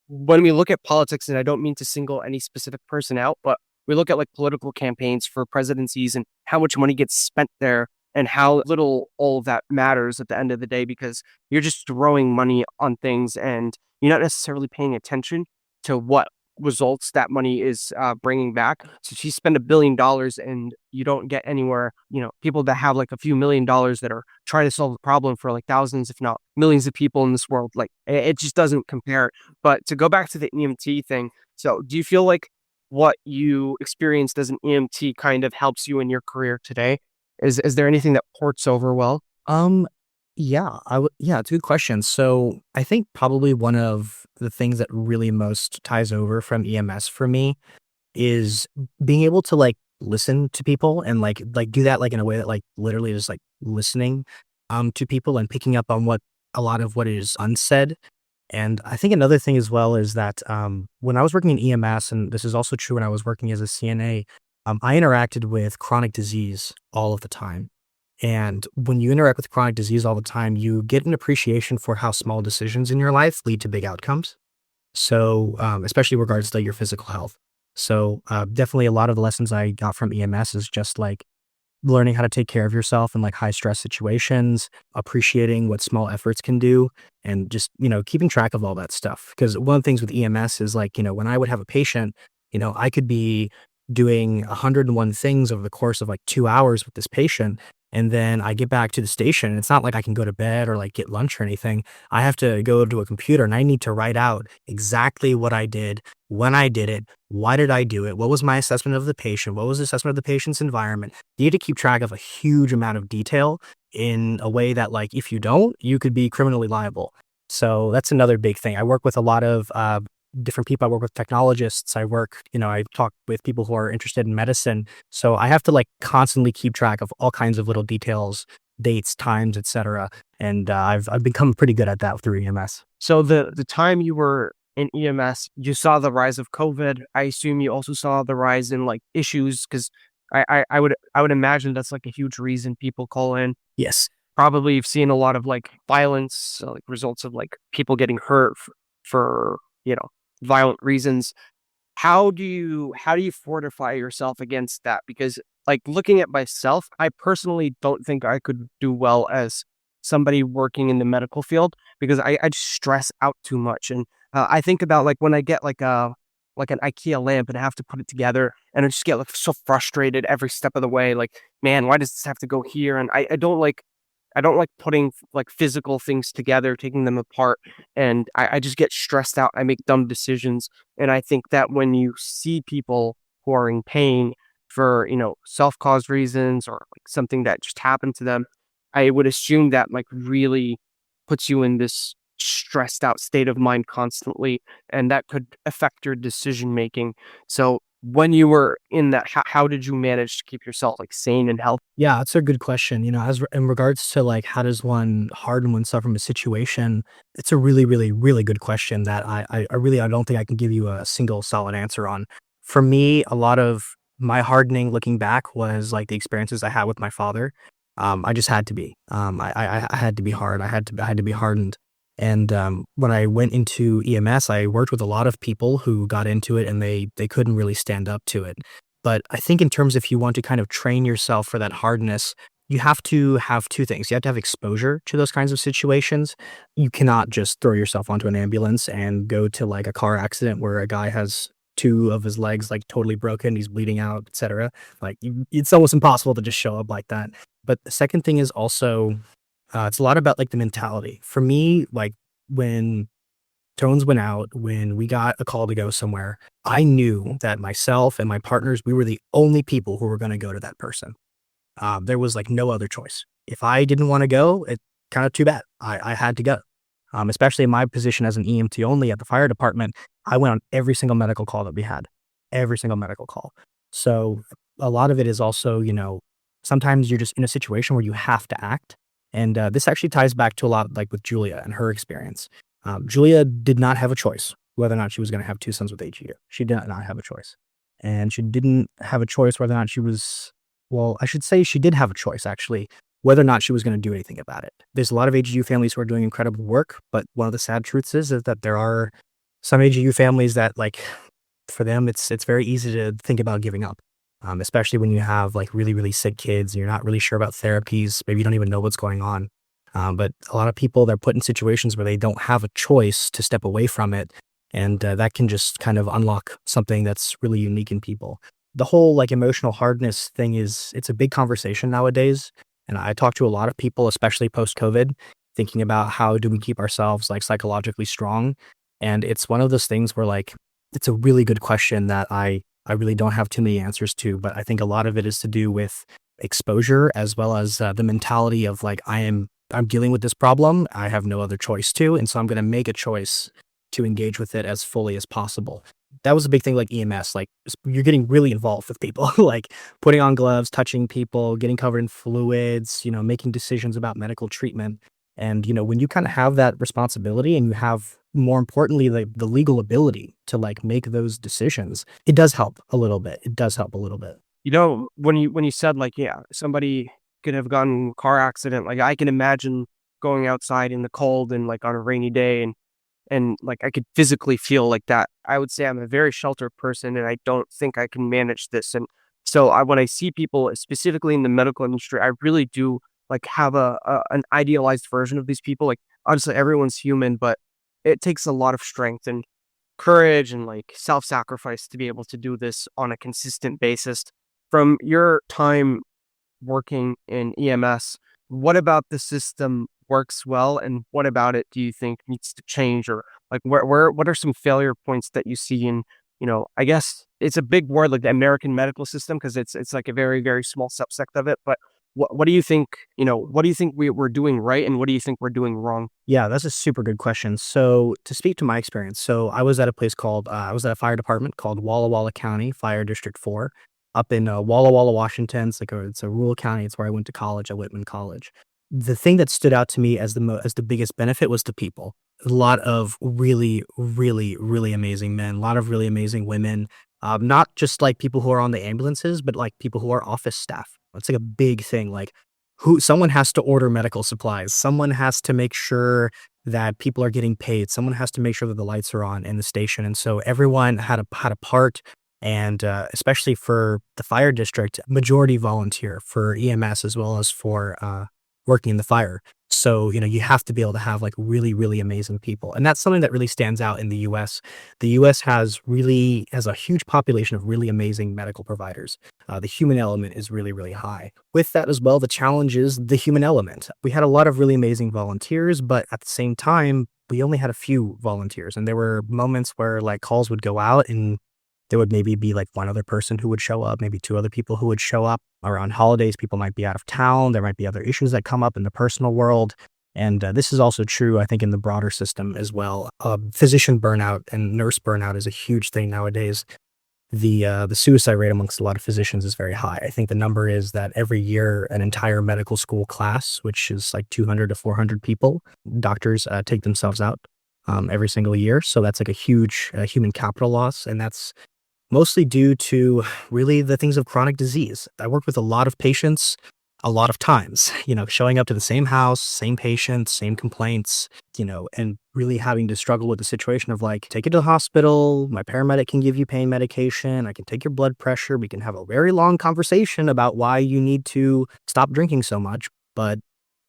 when we look at politics, and I don't mean to single any specific person out, but we look at like political campaigns for presidencies and how much money gets spent there and how little all of that matters at the end of the day because you're just throwing money on things and you're not necessarily paying attention to what results that money is bringing back. So if you spend $1 billion and you don't get anywhere, people that have like a few $1 million that are trying to solve the problem for like thousands, if not millions of people in this world, like it just doesn't compare. But to go back to the EMT thing, so do you feel like what you experienced as an EMT kind of helps you in your career today? Is there anything that ports over well? Um, yeah, it's a good question. So I think probably one of the things that really most ties over from EMS for me is being able to like listen to people and like do that like in a way that like literally is like listening to people and picking up on what a lot of what is unsaid. And I think another thing as well is that when I was working in EMS, and this is also true when I was working as a CNA, I interacted with chronic disease all of the time. And when you interact with chronic disease all the time, you get an appreciation for how small decisions in your life lead to big outcomes. So, especially in regards to your physical health. So, definitely a lot of the lessons I got from EMS is just like learning how to take care of yourself in like high stress situations, appreciating what small efforts can do, and just, keeping track of all that stuff. Because one of the things with EMS is like, when I would have a patient, I could be doing 101 things over the course of like 2 hours with this patient. And then I get back to the station. And it's not like I can go to bed or like get lunch or anything. I have to go to a computer and I need to write out exactly what I did, when I did it, why did I do it, what was my assessment of the patient, what was the assessment of the patient's environment. You need to keep track of a huge amount of detail in a way that like if you don't, you could be criminally liable. So that's another big thing. I work with a lot of different people. I work with technologists. I talk with people who are interested in medicine. So I have to like constantly keep track of all kinds of little details, dates, times, etc. And I've become pretty good at that through EMS. So the time you were in EMS, you saw the rise of COVID. I assume you also saw the rise in like issues because I would imagine that's like a huge reason people call in. Yes. Probably you've seen a lot of like violence, like results of like people getting hurt for violent reasons. How do you fortify yourself against that? Because like looking at myself, I personally don't think I could do well as somebody working in the medical field because I just stress out too much. And I think about like when I get like an IKEA lamp and I have to put it together and I just get like so frustrated every step of the way. Like, man, why does this have to go here? And I don't like putting like physical things together, taking them apart, and I just get stressed out. I make dumb decisions, and I think that when you see people who are in pain for self-caused reasons or like something that just happened to them, I would assume that like really puts you in this stressed out state of mind constantly, and that could affect your decision making. So when you were in that, how did you manage to keep yourself like sane and healthy? Yeah, that's a good question. In regards to like how does one harden oneself from a situation, it's a really, really, really good question that I don't think I can give you a single solid answer on. For me, a lot of my hardening looking back was like the experiences I had with my father. I just had to be. I had to be hard. I had to be hardened. And when I went into EMS, I worked with a lot of people who got into it and they couldn't really stand up to it. But I think in terms if you want to kind of train yourself for that hardness, you have to have two things. You have to have exposure to those kinds of situations. You cannot just throw yourself onto an ambulance and go to like a car accident where a guy has two of his legs like totally broken, he's bleeding out, etc. It's almost impossible to just show up like that. But the second thing is also it's a lot about like the mentality. For me, like when tones went out, when we got a call to go somewhere, I knew that myself and my partners, we were the only people who were going to go to that person. There was like no other choice. If I didn't want to go, it kind of too bad. I had to go. Especially in my position as an EMT only at the fire department, I went on every single medical call that we had, every single medical call. So a lot of it is also, sometimes you're just in a situation where you have to act. And this actually ties back to a lot like with Julia and her experience. Julia did not have a choice whether or not she was going to have two sons with AGU. She did not have a choice. And she didn't have a choice whether or not I should say she did have a choice actually, whether or not she was going to do anything about it. There's a lot of AGU families who are doing incredible work, but one of the sad truths is that there are some AGU families that like, for them, it's very easy to think about giving up. Especially when you have like really, really sick kids and you're not really sure about therapies. Maybe you don't even know what's going on. But a lot of people, they're put in situations where they don't have a choice to step away from it. And that can just kind of unlock something that's really unique in people. The whole like emotional hardness thing it's a big conversation nowadays. And I talk to a lot of people, especially post-COVID, thinking about how do we keep ourselves like psychologically strong. And it's one of those things where like, it's a really good question that I really don't have too many answers to, but I think a lot of it is to do with exposure as well as the mentality of like, I'm dealing with this problem. I have no other choice to, and so I'm going to make a choice to engage with it as fully as possible. That was a big thing like EMS, like you're getting really involved with people, like putting on gloves, touching people, getting covered in fluids, making decisions about medical treatment. And, when you kind of have that responsibility and you have, more importantly, the legal ability to like make those decisions, it does help a little bit. It does help a little bit. When you said like, yeah, somebody could have gotten in a car accident, like I can imagine going outside in the cold and like on a rainy day and like I could physically feel like that. I would say I'm a very sheltered person and I don't think I can manage this. And so when I see people specifically in the medical industry, I really do like have an idealized version of these people. Like obviously everyone's human, but it takes a lot of strength and courage and like self-sacrifice to be able to do this on a consistent basis. From your time working in EMS, what about the system works well, and what about it do you think needs to change, or like what are some failure points that you see in, I guess it's a big word like the American medical system because it's like a very, very small subsect of it, but what do you think, what do you think we're doing right and what do you think we're doing wrong? Yeah, that's a super good question. So to speak to my experience, so I was at a place called, I was at a fire department called Walla Walla County Fire District 4 up in Walla Walla, Washington. It's a rural county. It's where I went to college at Whitman College. The thing that stood out to me as the biggest benefit was the people. A lot of really, really, really amazing men, a lot of really amazing women, not just like people who are on the ambulances, but like people who are office staff. It's like a big thing. Like someone has to order medical supplies. Someone has to make sure that people are getting paid. Someone has to make sure that the lights are on in the station. And so everyone had a part. And especially for the fire district, majority volunteer for EMS as well as for working in the fire. So, you have to be able to have like really, really amazing people. And that's something that really stands out in the US. The US has a huge population of really amazing medical providers. The human element is really, really high. With that as well, the challenge is the human element. We had a lot of really amazing volunteers, but at the same time, we only had a few volunteers. And there were moments where like calls would go out and there would maybe be like one other person who would show up, maybe two other people who would show up. Around holidays, people might be out of town. There might be other issues that come up in the personal world. And this is also true, I think, in the broader system as well. Physician burnout and nurse burnout is a huge thing nowadays. The suicide rate amongst a lot of physicians is very high. I think the number is that every year, an entire medical school class, which is like 200 to 400 people, doctors take themselves out every single year. So that's like a huge human capital loss. And that's mostly due to really the things of chronic disease. I work with a lot of patients a lot of times, showing up to the same house, same patients, same complaints, and really having to struggle with the situation of like, take you to the hospital, my paramedic can give you pain medication, I can take your blood pressure, we can have a very long conversation about why you need to stop drinking so much, but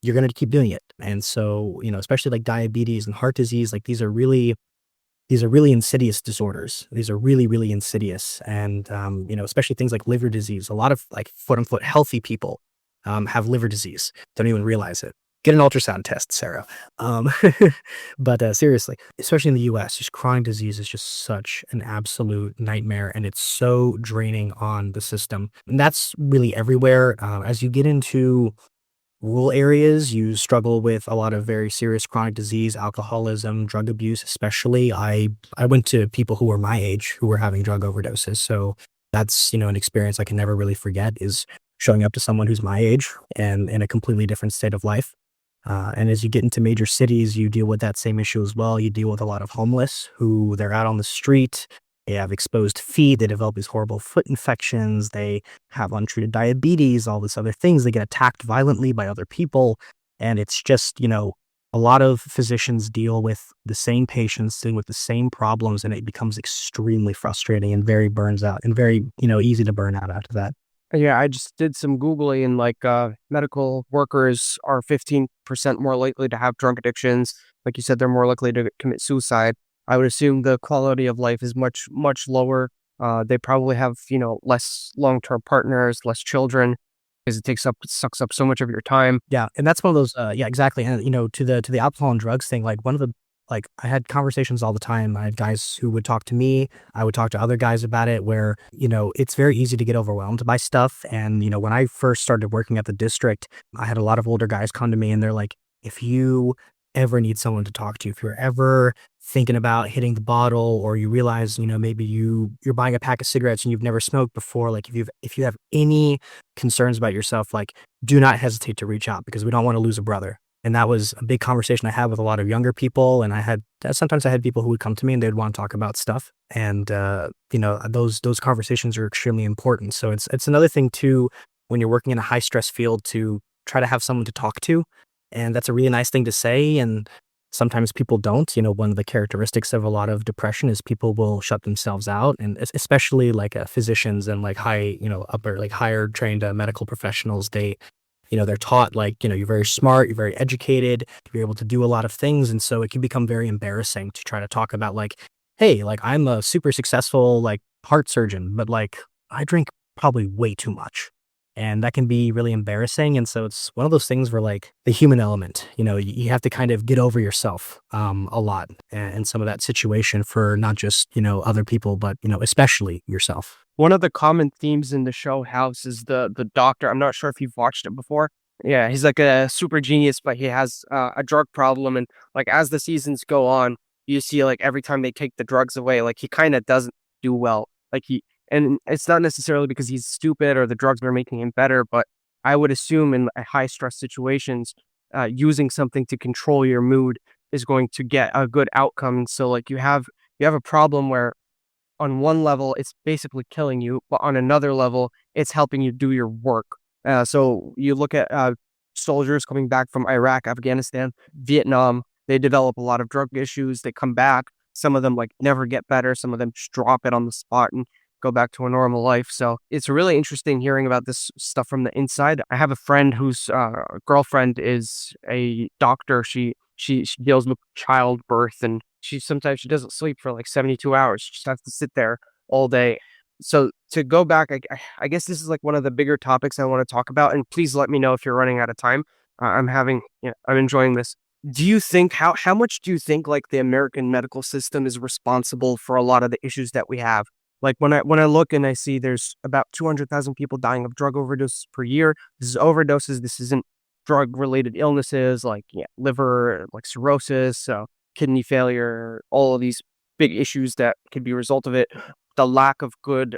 you're going to keep doing it. And so, especially like diabetes and heart disease, like these are really insidious disorders. These are really, really insidious. And, especially things like liver disease. A lot of like quote unquote healthy people have liver disease. Don't even realize it. Get an ultrasound test, Sarah. But seriously, especially in the US, just chronic disease is just such an absolute nightmare. And it's so draining on the system. And that's really everywhere. As you get into rural areas, you struggle with a lot of very serious chronic disease, alcoholism, drug abuse, especially. I went to people who were my age who were having drug overdoses. So that's, an experience I can never really forget is showing up to someone who's my age and in a completely different state of life. And as you get into major cities, you deal with that same issue as well. You deal with a lot of homeless who they're out on the street. They have exposed feet. They develop these horrible foot infections. They have untreated diabetes, all these other things. They get attacked violently by other people. And it's just, a lot of physicians deal with the same patients, dealing with the same problems, and it becomes extremely frustrating and very burns out and very, easy to burn out after that. Yeah, I just did some Googling and like medical workers are 15% more likely to have drug addictions. Like you said, they're more likely to commit suicide. I would assume the quality of life is much, much lower. They probably have, less long-term partners, less children, because sucks up so much of your time. Yeah, and that's one of those. Yeah, exactly. And to the alcohol and drugs thing, like I had conversations all the time. I had guys who would talk to me. I would talk to other guys about it. Where it's very easy to get overwhelmed by stuff. And when I first started working at the district, I had a lot of older guys come to me, and they're like, if you ever need someone to talk to, if you're ever thinking about hitting the bottle, or you realize, maybe you're buying a pack of cigarettes and you've never smoked before, like if you have any concerns about yourself, like do not hesitate to reach out because we don't want to lose a brother. And that was a big conversation I had with a lot of younger people. And sometimes I had people who would come to me and they'd want to talk about stuff. And, those conversations are extremely important. So it's another thing too, when you're working in a high stress field, to try to have someone to talk to. And that's a really nice thing to say. And sometimes people don't. One of the characteristics of a lot of depression is people will shut themselves out. And especially like physicians and like higher trained medical professionals, they're taught like, you're very smart, you're very educated, you're able to do a lot of things. And so it can become very embarrassing to try to talk about like, hey, like I'm a super successful like heart surgeon, but like I drink probably way too much. And that can be really embarrassing. And so it's one of those things where like the human element, you have to kind of get over yourself a lot in some of that situation for not just, other people, but, especially yourself. One of the common themes in the show House is the doctor. I'm not sure if you've watched it before. Yeah, he's like a super genius, but he has a drug problem. And like as the seasons go on, you see like every time they take the drugs away, like he kind of doesn't do well. And it's not necessarily because he's stupid or the drugs are making him better, but I would assume in high stress situations, using something to control your mood is going to get a good outcome. So like you have a problem where on one level it's basically killing you, but on another level it's helping you do your work. So you look at soldiers coming back from Iraq, Afghanistan, Vietnam. They develop a lot of drug issues. They come back. Some of them like never get better. Some of them just drop it on the spot and go back to a normal life. So it's really interesting hearing about this stuff from the inside. I have a friend whose girlfriend is a doctor. She deals with childbirth, and sometimes she doesn't sleep for like 72 hours. She just has to sit there all day. So to go back, I guess this is like one of the bigger topics I want to talk about. And please let me know if you're running out of time. I'm enjoying this. Do you think how much do you think like the American medical system is responsible for a lot of the issues that we have? Like when I look and I see there's about 200,000 people dying of drug overdoses per year. This is overdoses. This isn't drug related illnesses like liver, like cirrhosis, kidney failure, all of these big issues that could be a result of it. The lack of good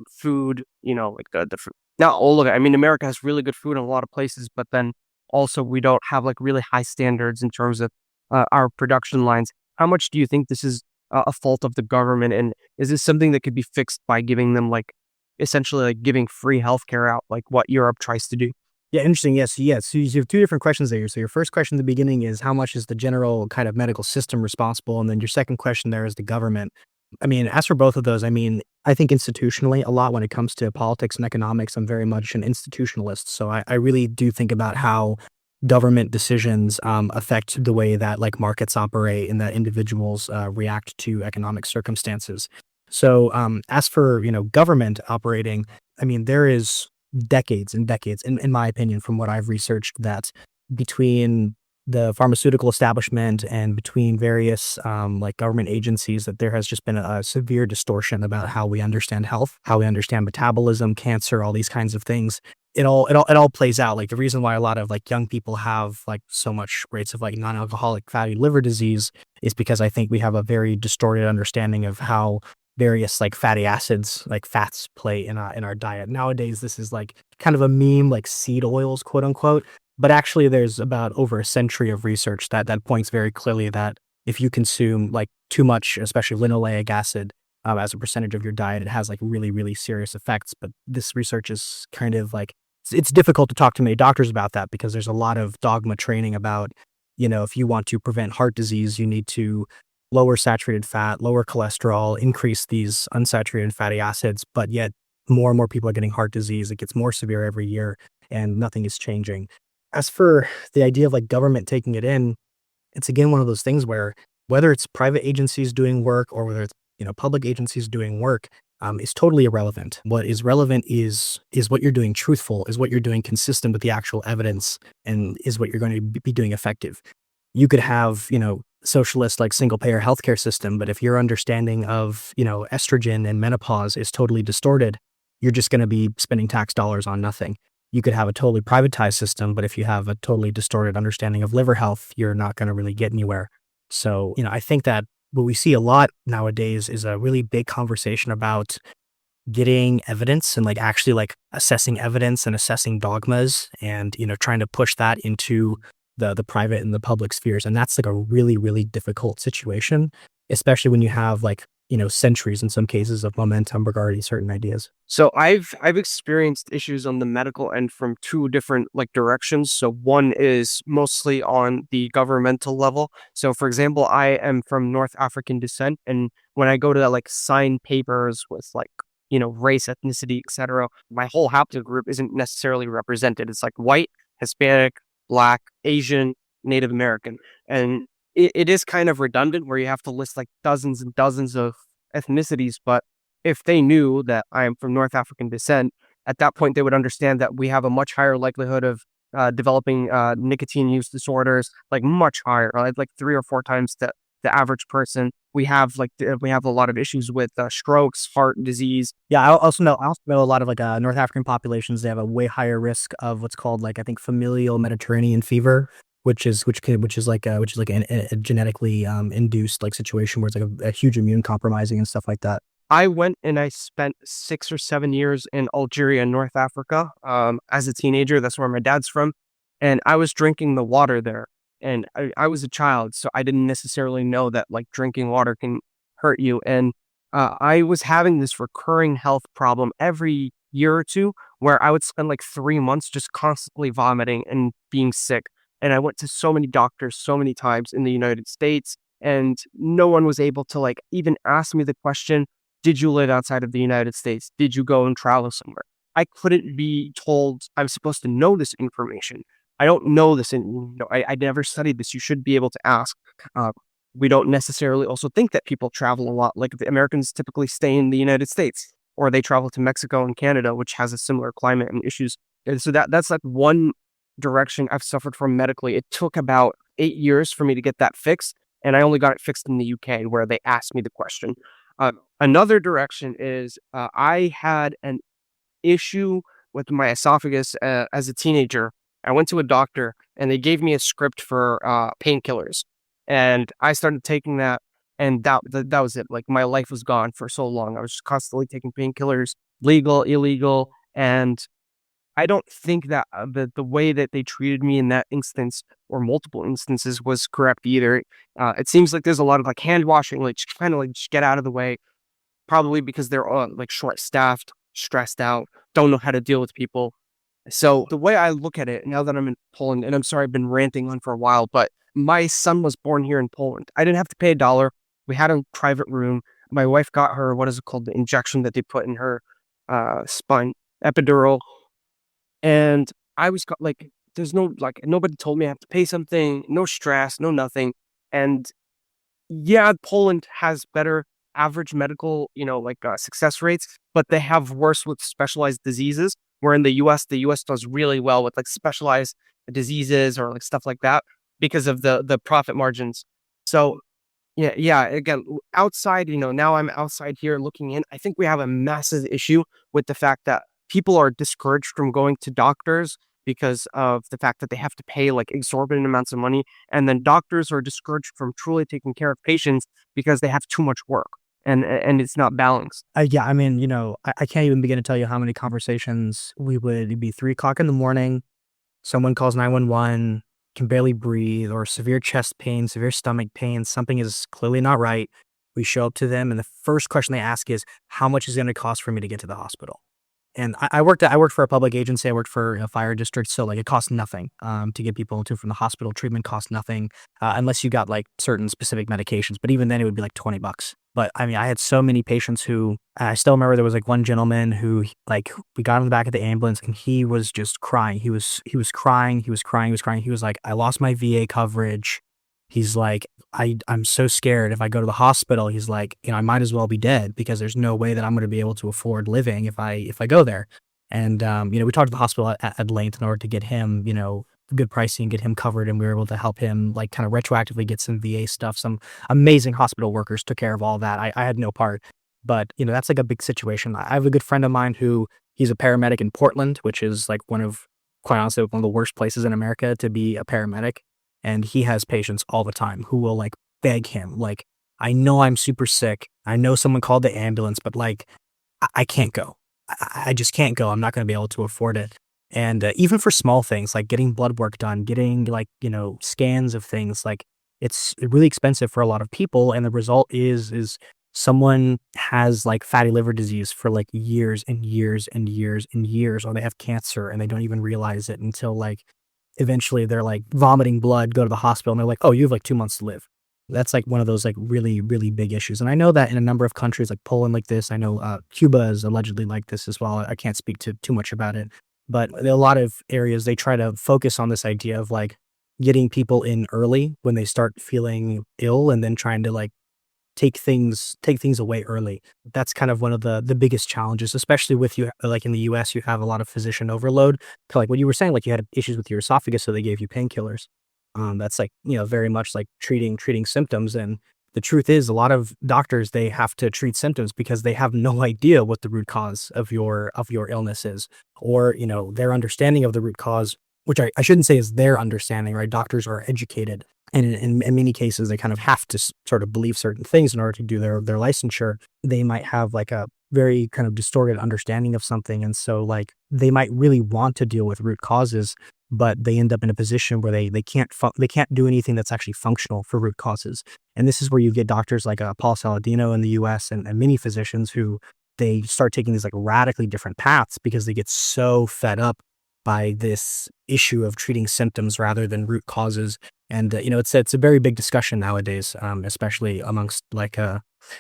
food, like the not all of it. I mean, America has really good food in a lot of places, but then also we don't have like really high standards in terms of our production lines. How much do you think this is a fault of the government, and is this something that could be fixed by giving them like essentially like giving free healthcare out, like what Europe tries to do? Yeah, interesting. Yes, yes. So you have two different questions there. So your first question in the beginning is how much is the general kind of medical system responsible, and then your second question there is the government. I mean, as for both of those, I mean, I think institutionally a lot when it comes to politics and economics, I'm very much an institutionalist. So I really do think about how government decisions affect the way that like markets operate and that individuals react to economic circumstances. So as for, government operating, I mean, there is decades and decades, in my opinion, from what I've researched, that between the pharmaceutical establishment and between various like government agencies, that there has just been a severe distortion about how we understand health, how we understand metabolism, cancer, all these kinds of things. It all plays out. Like the reason why a lot of like young people have like so much rates of like non-alcoholic fatty liver disease is because I think we have a very distorted understanding of how various like fatty acids, like fats, play in our diet. Nowadays, this is like kind of a meme, like seed oils, quote unquote. But actually, there's about over a century of research that points very clearly that if you consume like too much, especially linoleic acid, as a percentage of your diet, it has like really, really serious effects. But this research is kind of like it's difficult to talk to many doctors about that because there's a lot of dogma training about, if you want to prevent heart disease, you need to lower saturated fat, lower cholesterol, increase these unsaturated fatty acids. But yet, more and more people are getting heart disease. It gets more severe every year, and nothing is changing. As for the idea of like government taking it in, it's again one of those things where whether it's private agencies doing work or whether it's public agencies doing work is totally irrelevant. What is relevant is what you're doing truthful, is what you're doing consistent with the actual evidence, and is what you're going to be doing effective. You could have socialist like single payer healthcare system, but if your understanding of estrogen and menopause is totally distorted, you're just going to be spending tax dollars on nothing. You could have a totally privatized system, but if you have a totally distorted understanding of liver health, you're not going to really get anywhere. So, I think that what we see a lot nowadays is a really big conversation about getting evidence and like actually like assessing evidence and assessing dogmas and, trying to push that into the private and the public spheres. And that's like a really, really difficult situation, especially when you have like, centuries in some cases of momentum regarding certain ideas. So I've experienced issues on the medical end from two different like directions. So one is mostly on the governmental level. So for example, I am from North African descent, and when I go to like sign papers with like race, ethnicity, etc., my whole haplogroup isn't necessarily represented. It's like white, Hispanic, Black, Asian, Native American, and it is kind of redundant where you have to list like dozens and dozens of ethnicities. But if they knew that I am from North African descent, at that point they would understand that we have a much higher likelihood of developing nicotine use disorders, like much higher, like 3 or 4 times the average person. We have a lot of issues with strokes, heart disease. Yeah, I also know a lot of like North African populations. They have a way higher risk of what's called like I think familial Mediterranean fever, which is like a genetically induced like situation where it's like a huge immune compromising and stuff like that. I went and I spent 6 or 7 years in Algeria, North Africa, as a teenager. That's where my dad's from. And I was drinking the water there. And I was a child, so I didn't necessarily know that like drinking water can hurt you. And I was having this recurring health problem every year or two where I would spend like 3 months just constantly vomiting and being sick. And I went to so many doctors so many times in the United States, and no one was able to like even ask me the question, Did you live outside of the United States? Did you go and travel somewhere? I couldn't be told I'm supposed to know this information. I don't know this, and I never studied this. You should be able to ask. Uh, we don't necessarily also think that people travel a lot. Like the Americans typically stay in the United States, or they travel to Mexico and Canada, which has a similar climate and issues. And so that's like one direction I've suffered from medically. It took about 8 years for me to get that fixed, and I only got it fixed in the UK, where they asked me the question. Another direction is I had an issue with my esophagus as a teenager. I went to a doctor and they gave me a script for painkillers, and I started taking that, and that was it. Like my life was gone for so long. I was just constantly taking painkillers, legal, illegal, and I don't think that the way that they treated me in that instance or multiple instances was correct either. It seems like there's a lot of like hand washing, like just kind of like just get out of the way. Probably because they're like short staffed, stressed out, don't know how to deal with people. So the way I look at it now that I'm in Poland, and I'm sorry I've been ranting on for a while, but my son was born here in Poland. I didn't have to pay $1. We had a private room. My wife got her, what is it called, the injection that they put in her spine, epidural. And I was like, there's no, like, nobody told me I have to pay something, no stress, no nothing. And yeah, Poland has better average medical, success rates, but they have worse with specialized diseases. Where in the US does really well with like specialized diseases or like stuff like that because of the profit margins. So yeah. Again, outside, now I'm outside here looking in. I think we have a massive issue with the fact that people are discouraged from going to doctors because of the fact that they have to pay like exorbitant amounts of money. And then doctors are discouraged from truly taking care of patients because they have too much work and it's not balanced. Yeah, I mean, I can't even begin to tell you how many conversations we would it'd be 3 o'clock in the morning. Someone calls 911, can barely breathe, or severe chest pain, severe stomach pain. Something is clearly not right. We show up to them, and the first question they ask is, "How much is it going to cost for me to get to the hospital?" And I worked for a public agency. I worked for a fire district, so like it costs nothing to get people to from the hospital. Treatment costs nothing unless you got like certain specific medications. But even then, it would be like $20. But I mean, I had so many patients who I still remember. There was like one gentleman who like we got in the back of the ambulance and he was just crying. He was crying. He was crying. He was crying. He was like, "I lost my VA coverage." He's like, I'm so scared if I go to the hospital. He's like, I might as well be dead because there's no way that I'm going to be able to afford living if I go there. And, we talked to the hospital at length in order to get him, good pricing, get him covered. And we were able to help him like kind of retroactively get some VA stuff. Some amazing hospital workers took care of all that. I had no part, but that's like a big situation. I have a good friend of mine who he's a paramedic in Portland, which is like quite honestly, one of the worst places in America to be a paramedic. And he has patients all the time who will like beg him, like, "I know I'm super sick. I know someone called the ambulance, but like, I can't go. I just can't go. I'm not going to be able to afford it." And even for small things like getting blood work done, getting like, scans of things, like it's really expensive for a lot of people. And the result is someone has like fatty liver disease for like years and years and years and years, or they have cancer and they don't even realize it until like eventually they're like vomiting blood, go to the hospital, and they're like, "Oh, you have like 2 months to live." That's like one of those like really, really big issues. And I know that in a number of countries like Poland like this, I know Cuba is allegedly like this as well. I can't speak to too much about it, but in a lot of areas, they try to focus on this idea of like getting people in early when they start feeling ill and then trying to like take things away early. That's kind of one of the biggest challenges, especially with you like in the US, you have a lot of physician overload. Like what you were saying, like you had issues with your esophagus, so they gave you painkillers. That's like, very much like treating symptoms. And the truth is a lot of doctors, they have to treat symptoms because they have no idea what the root cause of your illness is, or, their understanding of the root cause, which I shouldn't say is their understanding, right? Doctors are educated. And in many cases, they kind of have to sort of believe certain things in order to do their licensure. They might have like a very kind of distorted understanding of something. And so like they might really want to deal with root causes, but they end up in a position where they can't do anything that's actually functional for root causes. And this is where you get doctors like Paul Saladino in the US and many physicians who they start taking these like radically different paths because they get so fed up by this issue of treating symptoms rather than root causes. And it's a very big discussion nowadays, especially amongst like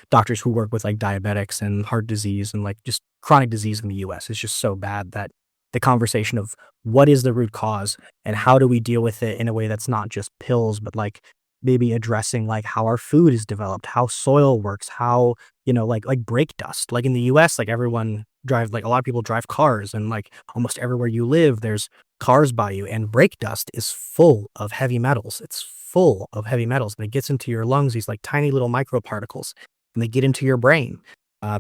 doctors who work with like diabetics and heart disease and like just chronic disease in the U.S. is just so bad that the conversation of what is the root cause and how do we deal with it in a way that's not just pills, but like maybe addressing like how our food is developed, how soil works, how like brake dust. Like in the U.S., like everyone drive like a lot of people drive cars, and like almost everywhere you live, there's cars by you, and brake dust is full of heavy metals. It's full of heavy metals, and it gets into your lungs, these like tiny little microparticles, and they get into your brain.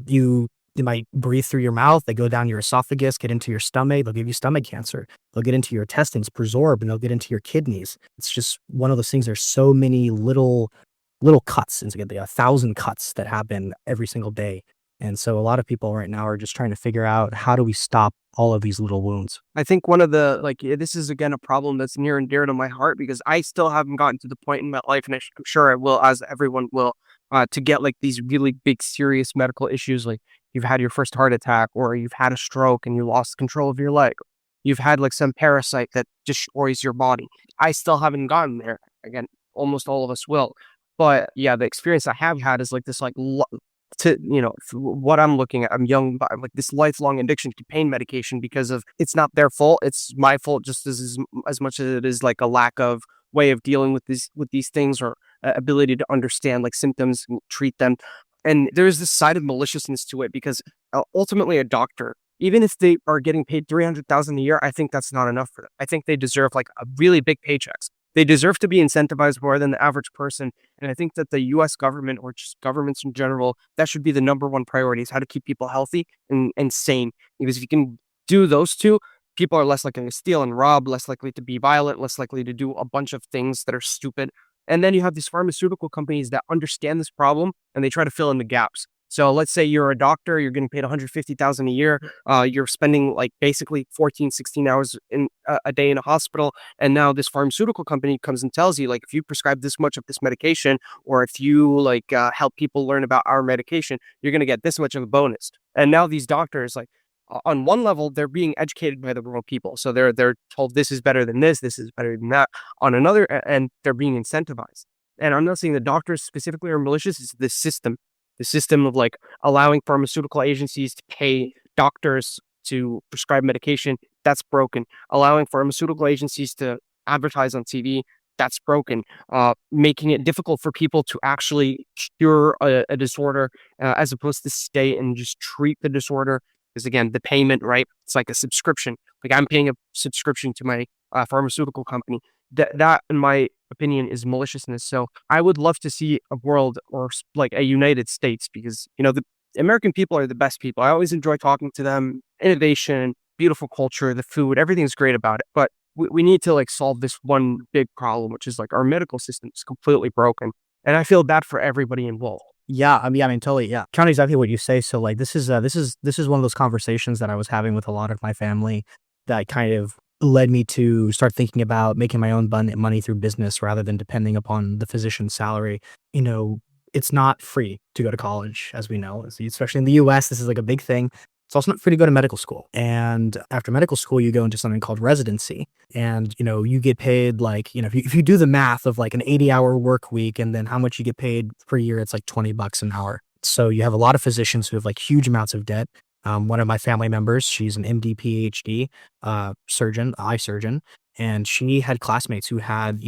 You might breathe through your mouth. They go down your esophagus, get into your stomach. They'll give you stomach cancer. They'll get into your intestines, presorb, and they'll get into your kidneys. It's just one of those things. There's so many little cuts, and get 1,000 cuts that happen every single day. And so a lot of people right now are just trying to figure out how do we stop all of these little wounds. I think one of the this is again a problem that's near and dear to my heart because I still haven't gotten to the point in my life, and I'm sure I will, as everyone will, to get like these really big, serious medical issues, like you've had your first heart attack, or you've had a stroke and you lost control of your leg. You've had like some parasite that destroys your body. I still haven't gotten there. Again, almost all of us will. But yeah, the experience I have had is like this, like what I'm looking at. I'm young, but I'm like this lifelong addiction to pain medication because of it's not their fault. It's my fault just as much as it is like a lack of way of dealing with these things, or ability to understand like symptoms and treat them. And there's this side of maliciousness to it because ultimately a doctor, even if they are getting paid $300,000 a year, I think that's not enough for them. I think they deserve like a really big paychecks. They deserve to be incentivized more than the average person. And I think that the US government, or just governments in general, that should be the number one priority, is how to keep people healthy and sane. Because if you can do those two, people are less likely to steal and rob, less likely to be violent, less likely to do a bunch of things that are stupid. And then you have these pharmaceutical companies that understand this problem and they try to fill in the gaps. So let's say you're a doctor, you're getting paid $150,000 a year. You're spending like basically 14, 16 hours in a day in a hospital. And now this pharmaceutical company comes and tells you, like, if you prescribe this much of this medication, or if you like help people learn about our medication, you're going to get this much of a bonus. And now these doctors, like, on one level, they're being educated by the wrong people. So they're told this is better than this is better than that. On another end, they're being incentivized. And I'm not saying the doctors specifically are malicious. It's the system of like allowing pharmaceutical agencies to pay doctors to prescribe medication. That's broken. Allowing pharmaceutical agencies to advertise on TV. That's broken. Making it difficult for people to actually cure a disorder, as opposed to stay and just treat the disorder. Because again, the payment, right? It's like a subscription. Like I'm paying a subscription to my pharmaceutical company. That, in my opinion, is maliciousness. So I would love to see a world, or like a United States, because the American people are the best people. I always enjoy talking to them. Innovation, beautiful culture, the food, everything's great about it. But we need to like solve this one big problem, which is like our medical system is completely broken, and I feel bad for everybody involved. Yeah, I mean, totally. Yeah, kind of exactly what you say. So, like, this is one of those conversations that I was having with a lot of my family that kind of led me to start thinking about making my own money through business rather than depending upon the physician's salary. It's not free to go to college, as we know, especially in the U.S. This is like a big thing. It's also not free to go to medical school. And after medical school, you go into something called residency. And, you get paid like, if you do the math of like an 80-hour work week and then how much you get paid per year, it's like $20 an hour. So you have a lot of physicians who have like huge amounts of debt. One of my family members, she's an MD, PhD surgeon, eye surgeon. And she had classmates who had,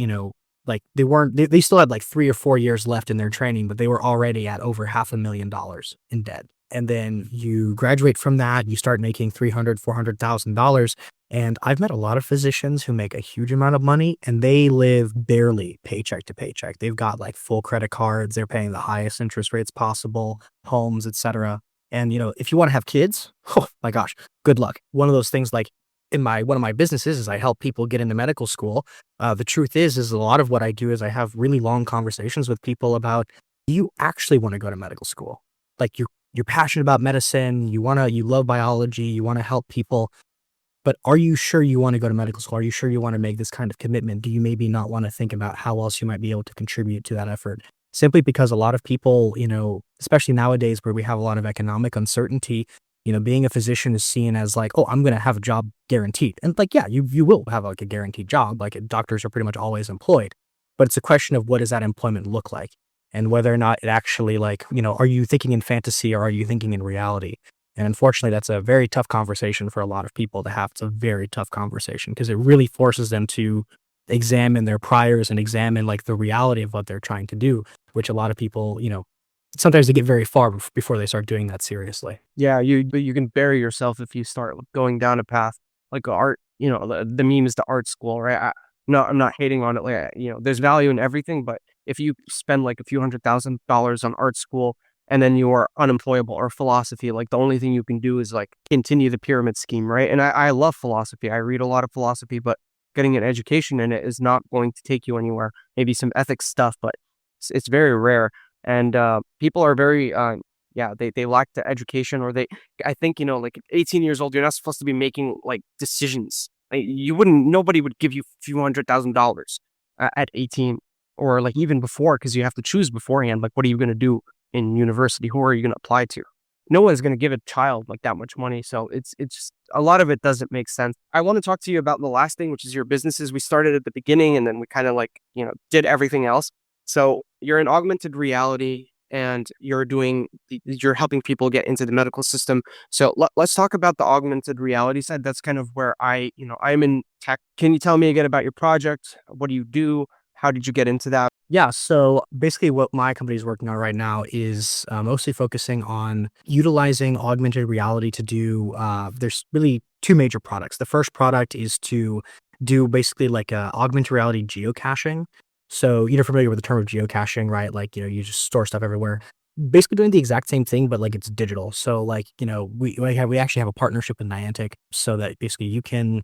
like they still had like 3 or 4 years left in their training, but they were already at over $500,000 in debt. And then you graduate from that, you start making $300,000, $400,000. And I've met a lot of physicians who make a huge amount of money and they live barely paycheck to paycheck. They've got like full credit cards. They're paying the highest interest rates possible, homes, etc. And, if you want to have kids, oh my gosh, good luck. One of those things, like one of my businesses is I help people get into medical school. The truth is a lot of what I do is I have really long conversations with people about, do you actually want to go to medical school? Like you're passionate about medicine, you love biology, you want to help people, but are you sure you want to go to medical school? Are you sure you want to make this kind of commitment? Do you maybe not want to think about how else you might be able to contribute to that effort? Simply because a lot of people, especially nowadays where we have a lot of economic uncertainty, being a physician is seen as like, oh, I'm going to have a job guaranteed. And like, yeah, you will have like a guaranteed job. Like doctors are pretty much always employed. but it's a question of what does that employment look like, and whether or not it actually like, are you thinking in fantasy or are you thinking in reality? And unfortunately, that's a very tough conversation for a lot of people to have. It's a very tough conversation because it really forces them to examine their priors and examine like the reality of what they're trying to do, which a lot of people, sometimes they get very far before they start doing that seriously. Yeah, but you can bury yourself if you start going down a path like art. The meme is the art school, right? No, I'm not hating on it. Like, there's value in everything, but if you spend like a few $100,000 on art school and then you are unemployable, or philosophy, like the only thing you can do is like continue the pyramid scheme, right? And I love philosophy. I read a lot of philosophy, but getting an education in it is not going to take you anywhere. Maybe some ethics stuff, but it's very rare. And people are very yeah, they lack the education, or I think, like at 18 years old, you're not supposed to be making like decisions. Like, nobody would give you a few $100,000 at 18, or like even before, because you have to choose beforehand. Like, what are you going to do in university? Who are you going to apply to? No one's going to give a child like that much money. So it's just, a lot of it doesn't make sense. I want to talk to you about the last thing, which is your businesses. We started at the beginning and then we kind of like, did everything else. So you're in augmented reality and you're helping people get into the medical system. So let's talk about the augmented reality side. That's kind of where I'm in tech. Can you tell me again about your project? What do you do? How did you get into that? Yeah, so basically what my company is working on right now is mostly focusing on utilizing augmented reality to do, there's really two major products. The first product is to do basically like augmented reality geocaching. So you're familiar with the term of geocaching, right? Like, you just store stuff everywhere. Basically doing the exact same thing, but like it's digital. So like, we actually have a partnership with Niantic so that basically you can,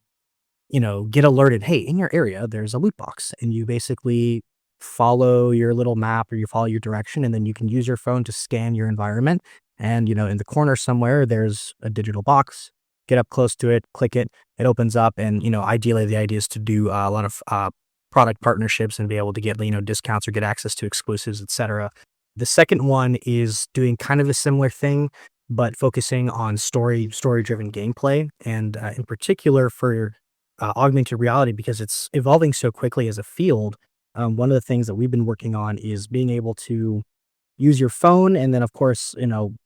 get alerted, hey, in your area, there's a loot box, and you basically follow your little map or you follow your direction, and then you can use your phone to scan your environment. And, in the corner somewhere, there's a digital box. Get up close to it, click it, it opens up. And, ideally the idea is to do a lot of product partnerships and be able to get, discounts or get access to exclusives, etc. The second one is doing kind of a similar thing, but focusing on story-driven gameplay. And in particular for augmented reality, because it's evolving so quickly as a field. One of the things that we've been working on is being able to use your phone, and then of course,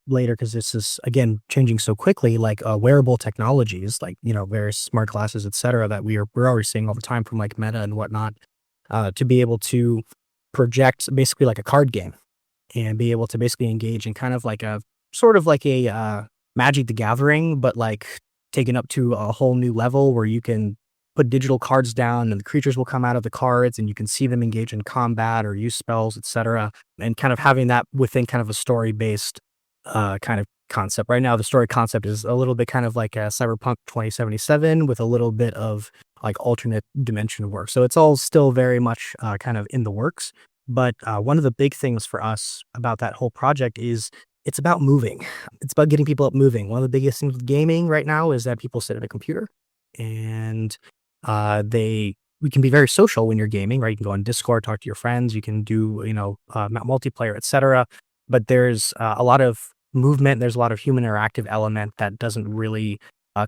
later, because this is again changing so quickly, like wearable technologies, like various smart glasses, etc., that we're already seeing all the time from like Meta and whatnot, to be able to project basically like a card game, and be able to basically engage in kind of like a sort of like a Magic the Gathering, but like taken up to a whole new level where you can put digital cards down and the creatures will come out of the cards and you can see them engage in combat or use spells, etc. And kind of having that within kind of a story-based kind of concept. Right now, the story concept is a little bit kind of like a Cyberpunk 2077 with a little bit of like alternate dimension work. So it's all still very much kind of in the works. But one of the big things for us about that whole project is it's about moving. It's about getting people up moving. One of the biggest things with gaming right now is that people sit at a computer and we can be very social when you're gaming, right? You can go on Discord, talk to your friends, you can do, multiplayer, etc. But there's a lot of movement, there's a lot of human interactive element that doesn't really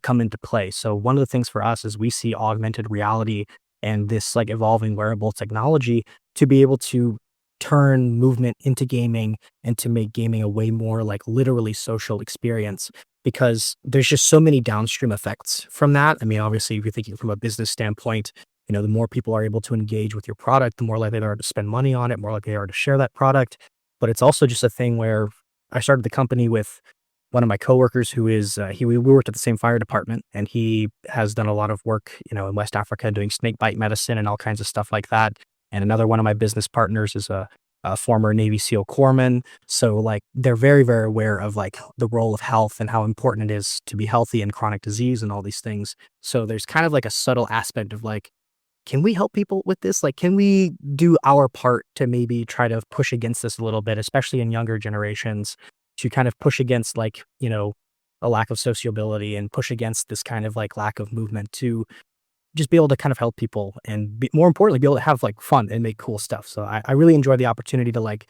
come into play. So one of the things for us is we see augmented reality and this like evolving wearable technology to be able to turn movement into gaming and to make gaming a way more like literally social experience, because there's just so many downstream effects from that. I mean, obviously, if you're thinking from a business standpoint, the more people are able to engage with your product, the more likely they are to spend money on it, more likely they are to share that product. But it's also just a thing where I started the company with one of my coworkers who is, we worked at the same fire department, and he has done a lot of work, in West Africa doing snake bite medicine and all kinds of stuff like that. And another one of my business partners is a former Navy SEAL corpsman. So like they're very, very aware of like the role of health and how important it is to be healthy and chronic disease and all these things. So there's kind of like a subtle aspect of like, can we help people with this? Like, can we do our part to maybe try to push against this a little bit, especially in younger generations, to kind of push against like, a lack of sociability and push against this kind of like lack of movement to just be able to kind of help people and more importantly, be able to have like fun and make cool stuff. So I really enjoy the opportunity to like,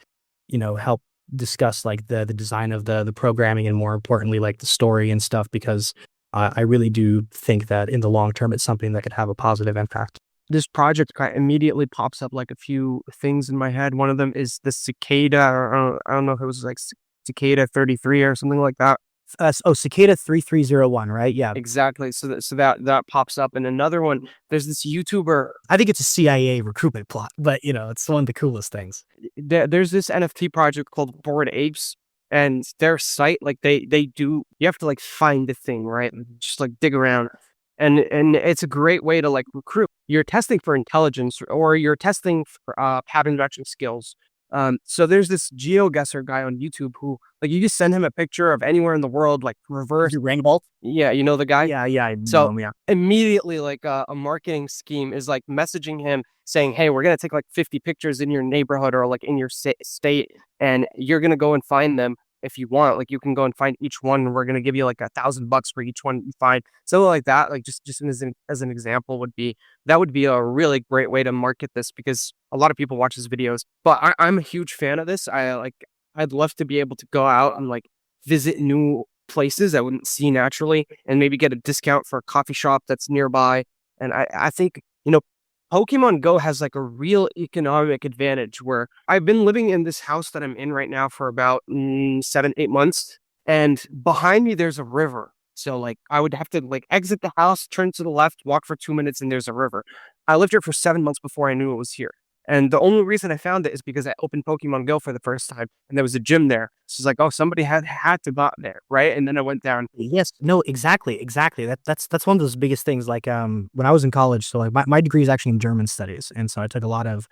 help discuss like the design of the programming and more importantly, like the story and stuff, because I really do think that in the long term, it's something that could have a positive impact. this project immediately pops up like a few things in my head. One of them is the cicada, or I don't know if it was like cicada 33 or something like that. Cicada 3301, right? Yeah. Exactly. So that pops up. And another one, there's this YouTuber. I think it's a CIA recruitment plot, but it's one of the coolest things. There's this NFT project called Bored Apes, and their site, like they do, you have to like find the thing, right? And just like dig around. And it's a great way to like recruit. You're testing for intelligence, or you're testing for pattern matching skills. So there's this GeoGuessr guy on YouTube who, like, you just send him a picture of anywhere in the world, like reverse. Rainbow? Yeah, you know the guy? Yeah, yeah, I know So him, yeah. immediately, like a marketing scheme is like messaging him saying, "Hey, we're gonna take like 50 pictures in your neighborhood or like in your state, and you're gonna go and find them if you want. Like, you can go and find each one, and we're gonna give you like $1,000 for each one you find." Something like that. Like, just as an example would be, that would be a really great way to market this, because a lot of people watch his videos. But I'm a huge fan of this. I'd love to be able to go out and like visit new places I wouldn't see naturally, and maybe get a discount for a coffee shop that's nearby. And I think, Pokemon Go has like a real economic advantage, where I've been living in this house that I'm in right now for about 7, 8 months. And behind me, there's a river. So like I would have to like exit the house, turn to the left, walk for 2 minutes, and there's a river. I lived here for 7 months before I knew it was here. And the only reason I found it is because I opened Pokemon Go for the first time, and there was a gym there. So it's like, oh, somebody had to got there, right? And then I went down. Yes, no, exactly, exactly. That's one of those biggest things. Like when I was in college, so like my degree is actually in German studies, and so I took a lot of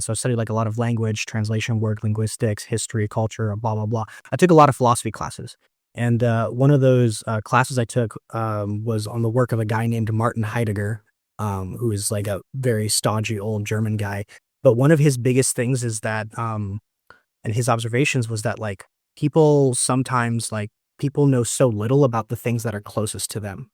so I studied like a lot of language, translation work, linguistics, history, culture, blah blah blah. I took a lot of philosophy classes, and one of those classes I took was on the work of a guy named Martin Heidegger, who is like a very stodgy old German guy. But one of his biggest things is that, and his observations was that like people sometimes like people know so little about the things that are closest to them.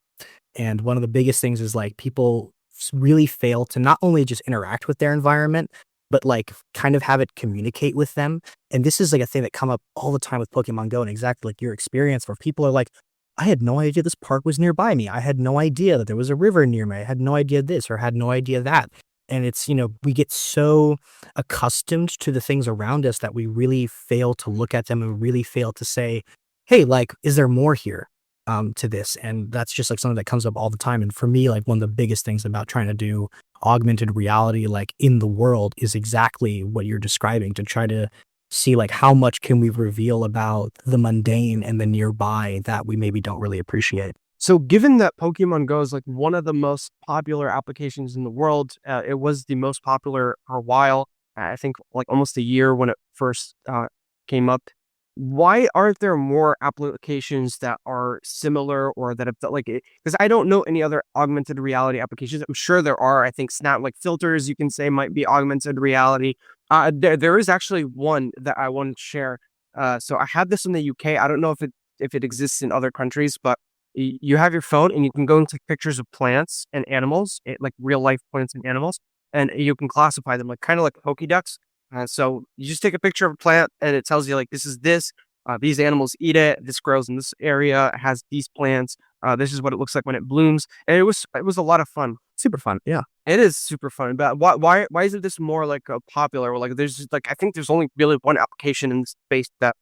And one of the biggest things is like people really fail to not only just interact with their environment, but like kind of have it communicate with them. And this is like a thing that come up all the time with Pokemon Go, and exactly like your experience, where people are like, I had no idea this park was nearby me. I had no idea that there was a river near me. I had no idea this, or had no idea that. And it's, we get so accustomed to the things around us that we really fail to look at them, and really fail to say, hey, like, is there more here to this? And that's just like something that comes up all the time. And for me, like one of the biggest things about trying to do augmented reality, like in the world, is exactly what you're describing, to try to see like how much can we reveal about the mundane and the nearby that we maybe don't really appreciate. So given that Pokemon Go is like one of the most popular applications in the world, it was the most popular for a while, I think like almost a year when it first came up. Why aren't there more applications that are similar, or that have like it? Because I don't know any other augmented reality applications. I'm sure there are. I think Snap, like filters, you can say might be augmented reality. There is actually one that I want to share. So I had this in the UK. I don't know if it exists in other countries, but you have your phone and you can go and take pictures of plants and animals, like real life plants and animals, and you can classify them like kind of like Pokédex. So you just take a picture of a plant, and it tells you like, this is this, these animals eat it, this grows in this area, it has these plants, this is what it looks like when it blooms. And it was a lot of fun. Super fun. Yeah. It is super fun. But why isn't this more like popular? Or like there's like, I think there's only really one application in this space that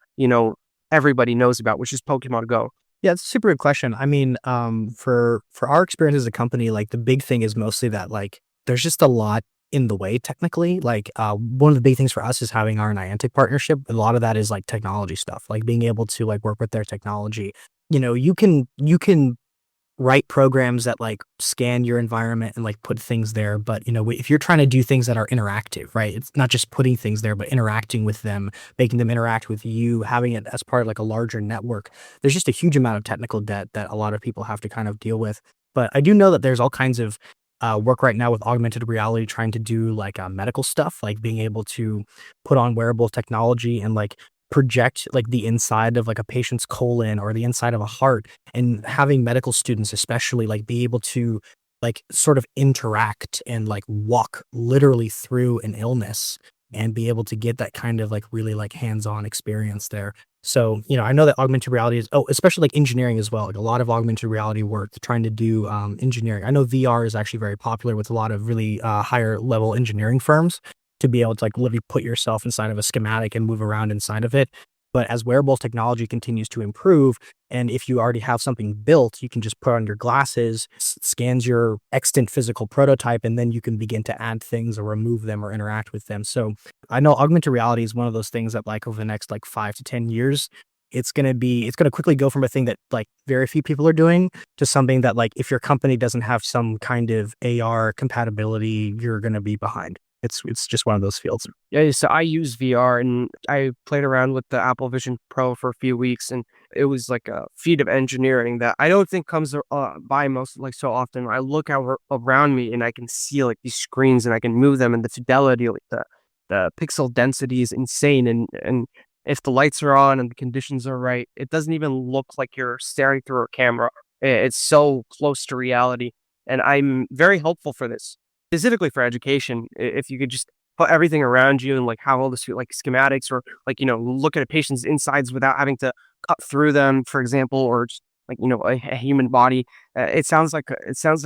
everybody knows about, which is Pokemon Go. Yeah, it's a super good question. I mean, for our experience as a company, like the big thing is mostly that like there's just a lot in the way technically. Like one of the big things for us is having our Niantic partnership. A lot of that is like technology stuff, like being able to like work with their technology. You can write programs that like scan your environment and like put things there. But, if you're trying to do things that are interactive, right? It's not just putting things there, but interacting with them, making them interact with you, having it as part of like a larger network. There's just a huge amount of technical debt that a lot of people have to kind of deal with. But I do know that there's all kinds of work right now with augmented reality, trying to do like medical stuff, like being able to put on wearable technology and like project like the inside of like a patient's colon or the inside of a heart, and having medical students especially like be able to like sort of interact and like walk literally through an illness and be able to get that kind of like really like hands-on experience there. So, I know that augmented reality is, especially like engineering as well. Like a lot of augmented reality work trying to do engineering. I know VR is actually very popular with a lot of really higher level engineering firms to be able to like literally put yourself inside of a schematic and move around inside of it. But as wearable technology continues to improve, and if you already have something built, you can just put on your glasses, scans your extant physical prototype, and then you can begin to add things or remove them or interact with them. So I know augmented reality is one of those things that like over the next like 5 to 10 years, it's gonna quickly go from a thing that like very few people are doing to something that like if your company doesn't have some kind of AR compatibility, you're gonna be behind. It's just one of those fields. Yeah, so I use VR and I played around with the Apple Vision Pro for a few weeks, and it was like a feat of engineering that I don't think comes by most like so often. I look out around me and I can see like these screens and I can move them, and the fidelity, like the pixel density is insane. And if the lights are on and the conditions are right, it doesn't even look like you're staring through a camera. It's so close to reality, and I'm very hopeful for this specifically for education. If you could just put everything around you and like have all this like schematics or like, look at a patient's insides without having to cut through them, for example, or just like, a human body. It sounds like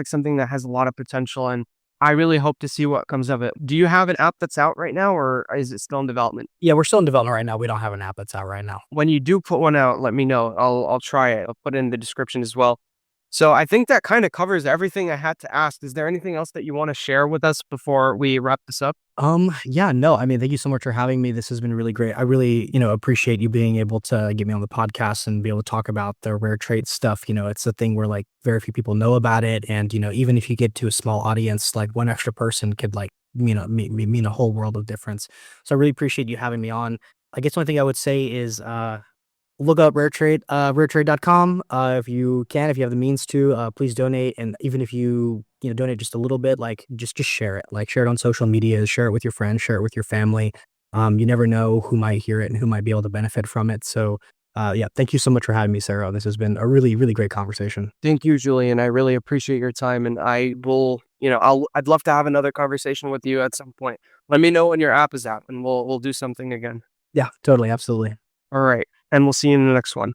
something that has a lot of potential, and I really hope to see what comes of it. Do you have an app that's out right now, or is it still in development? Yeah, we're still in development right now. We don't have an app that's out right now. When you do put one out, let me know. I'll try it. I'll put it in the description as well. So I think that kind of covers everything I had to ask. Is there anything else that you want to share with us before we wrap this up? Yeah, no, I mean, thank you so much for having me. This has been really great. I really, appreciate you being able to get me on the podcast and be able to talk about the rare trait stuff. It's a thing where like very few people know about it. And, even if you get to a small audience, like one extra person could like, mean a whole world of difference. So I really appreciate you having me on. I guess one thing I would say is, look up Rare Trade, raretrade.com. If you can, if you have the means to, please donate. And even if you, donate just a little bit, like just share it, like share it on social media, share it with your friends, share it with your family. You never know who might hear it and who might be able to benefit from it. So, yeah, thank you so much for having me, Sarah. This has been a really, really great conversation. Thank you, Julian. I really appreciate your time, and I will, I'd love to have another conversation with you at some point. Let me know when your app is out, and we'll do something again. Yeah, totally. Absolutely. All right, and we'll see you in the next one.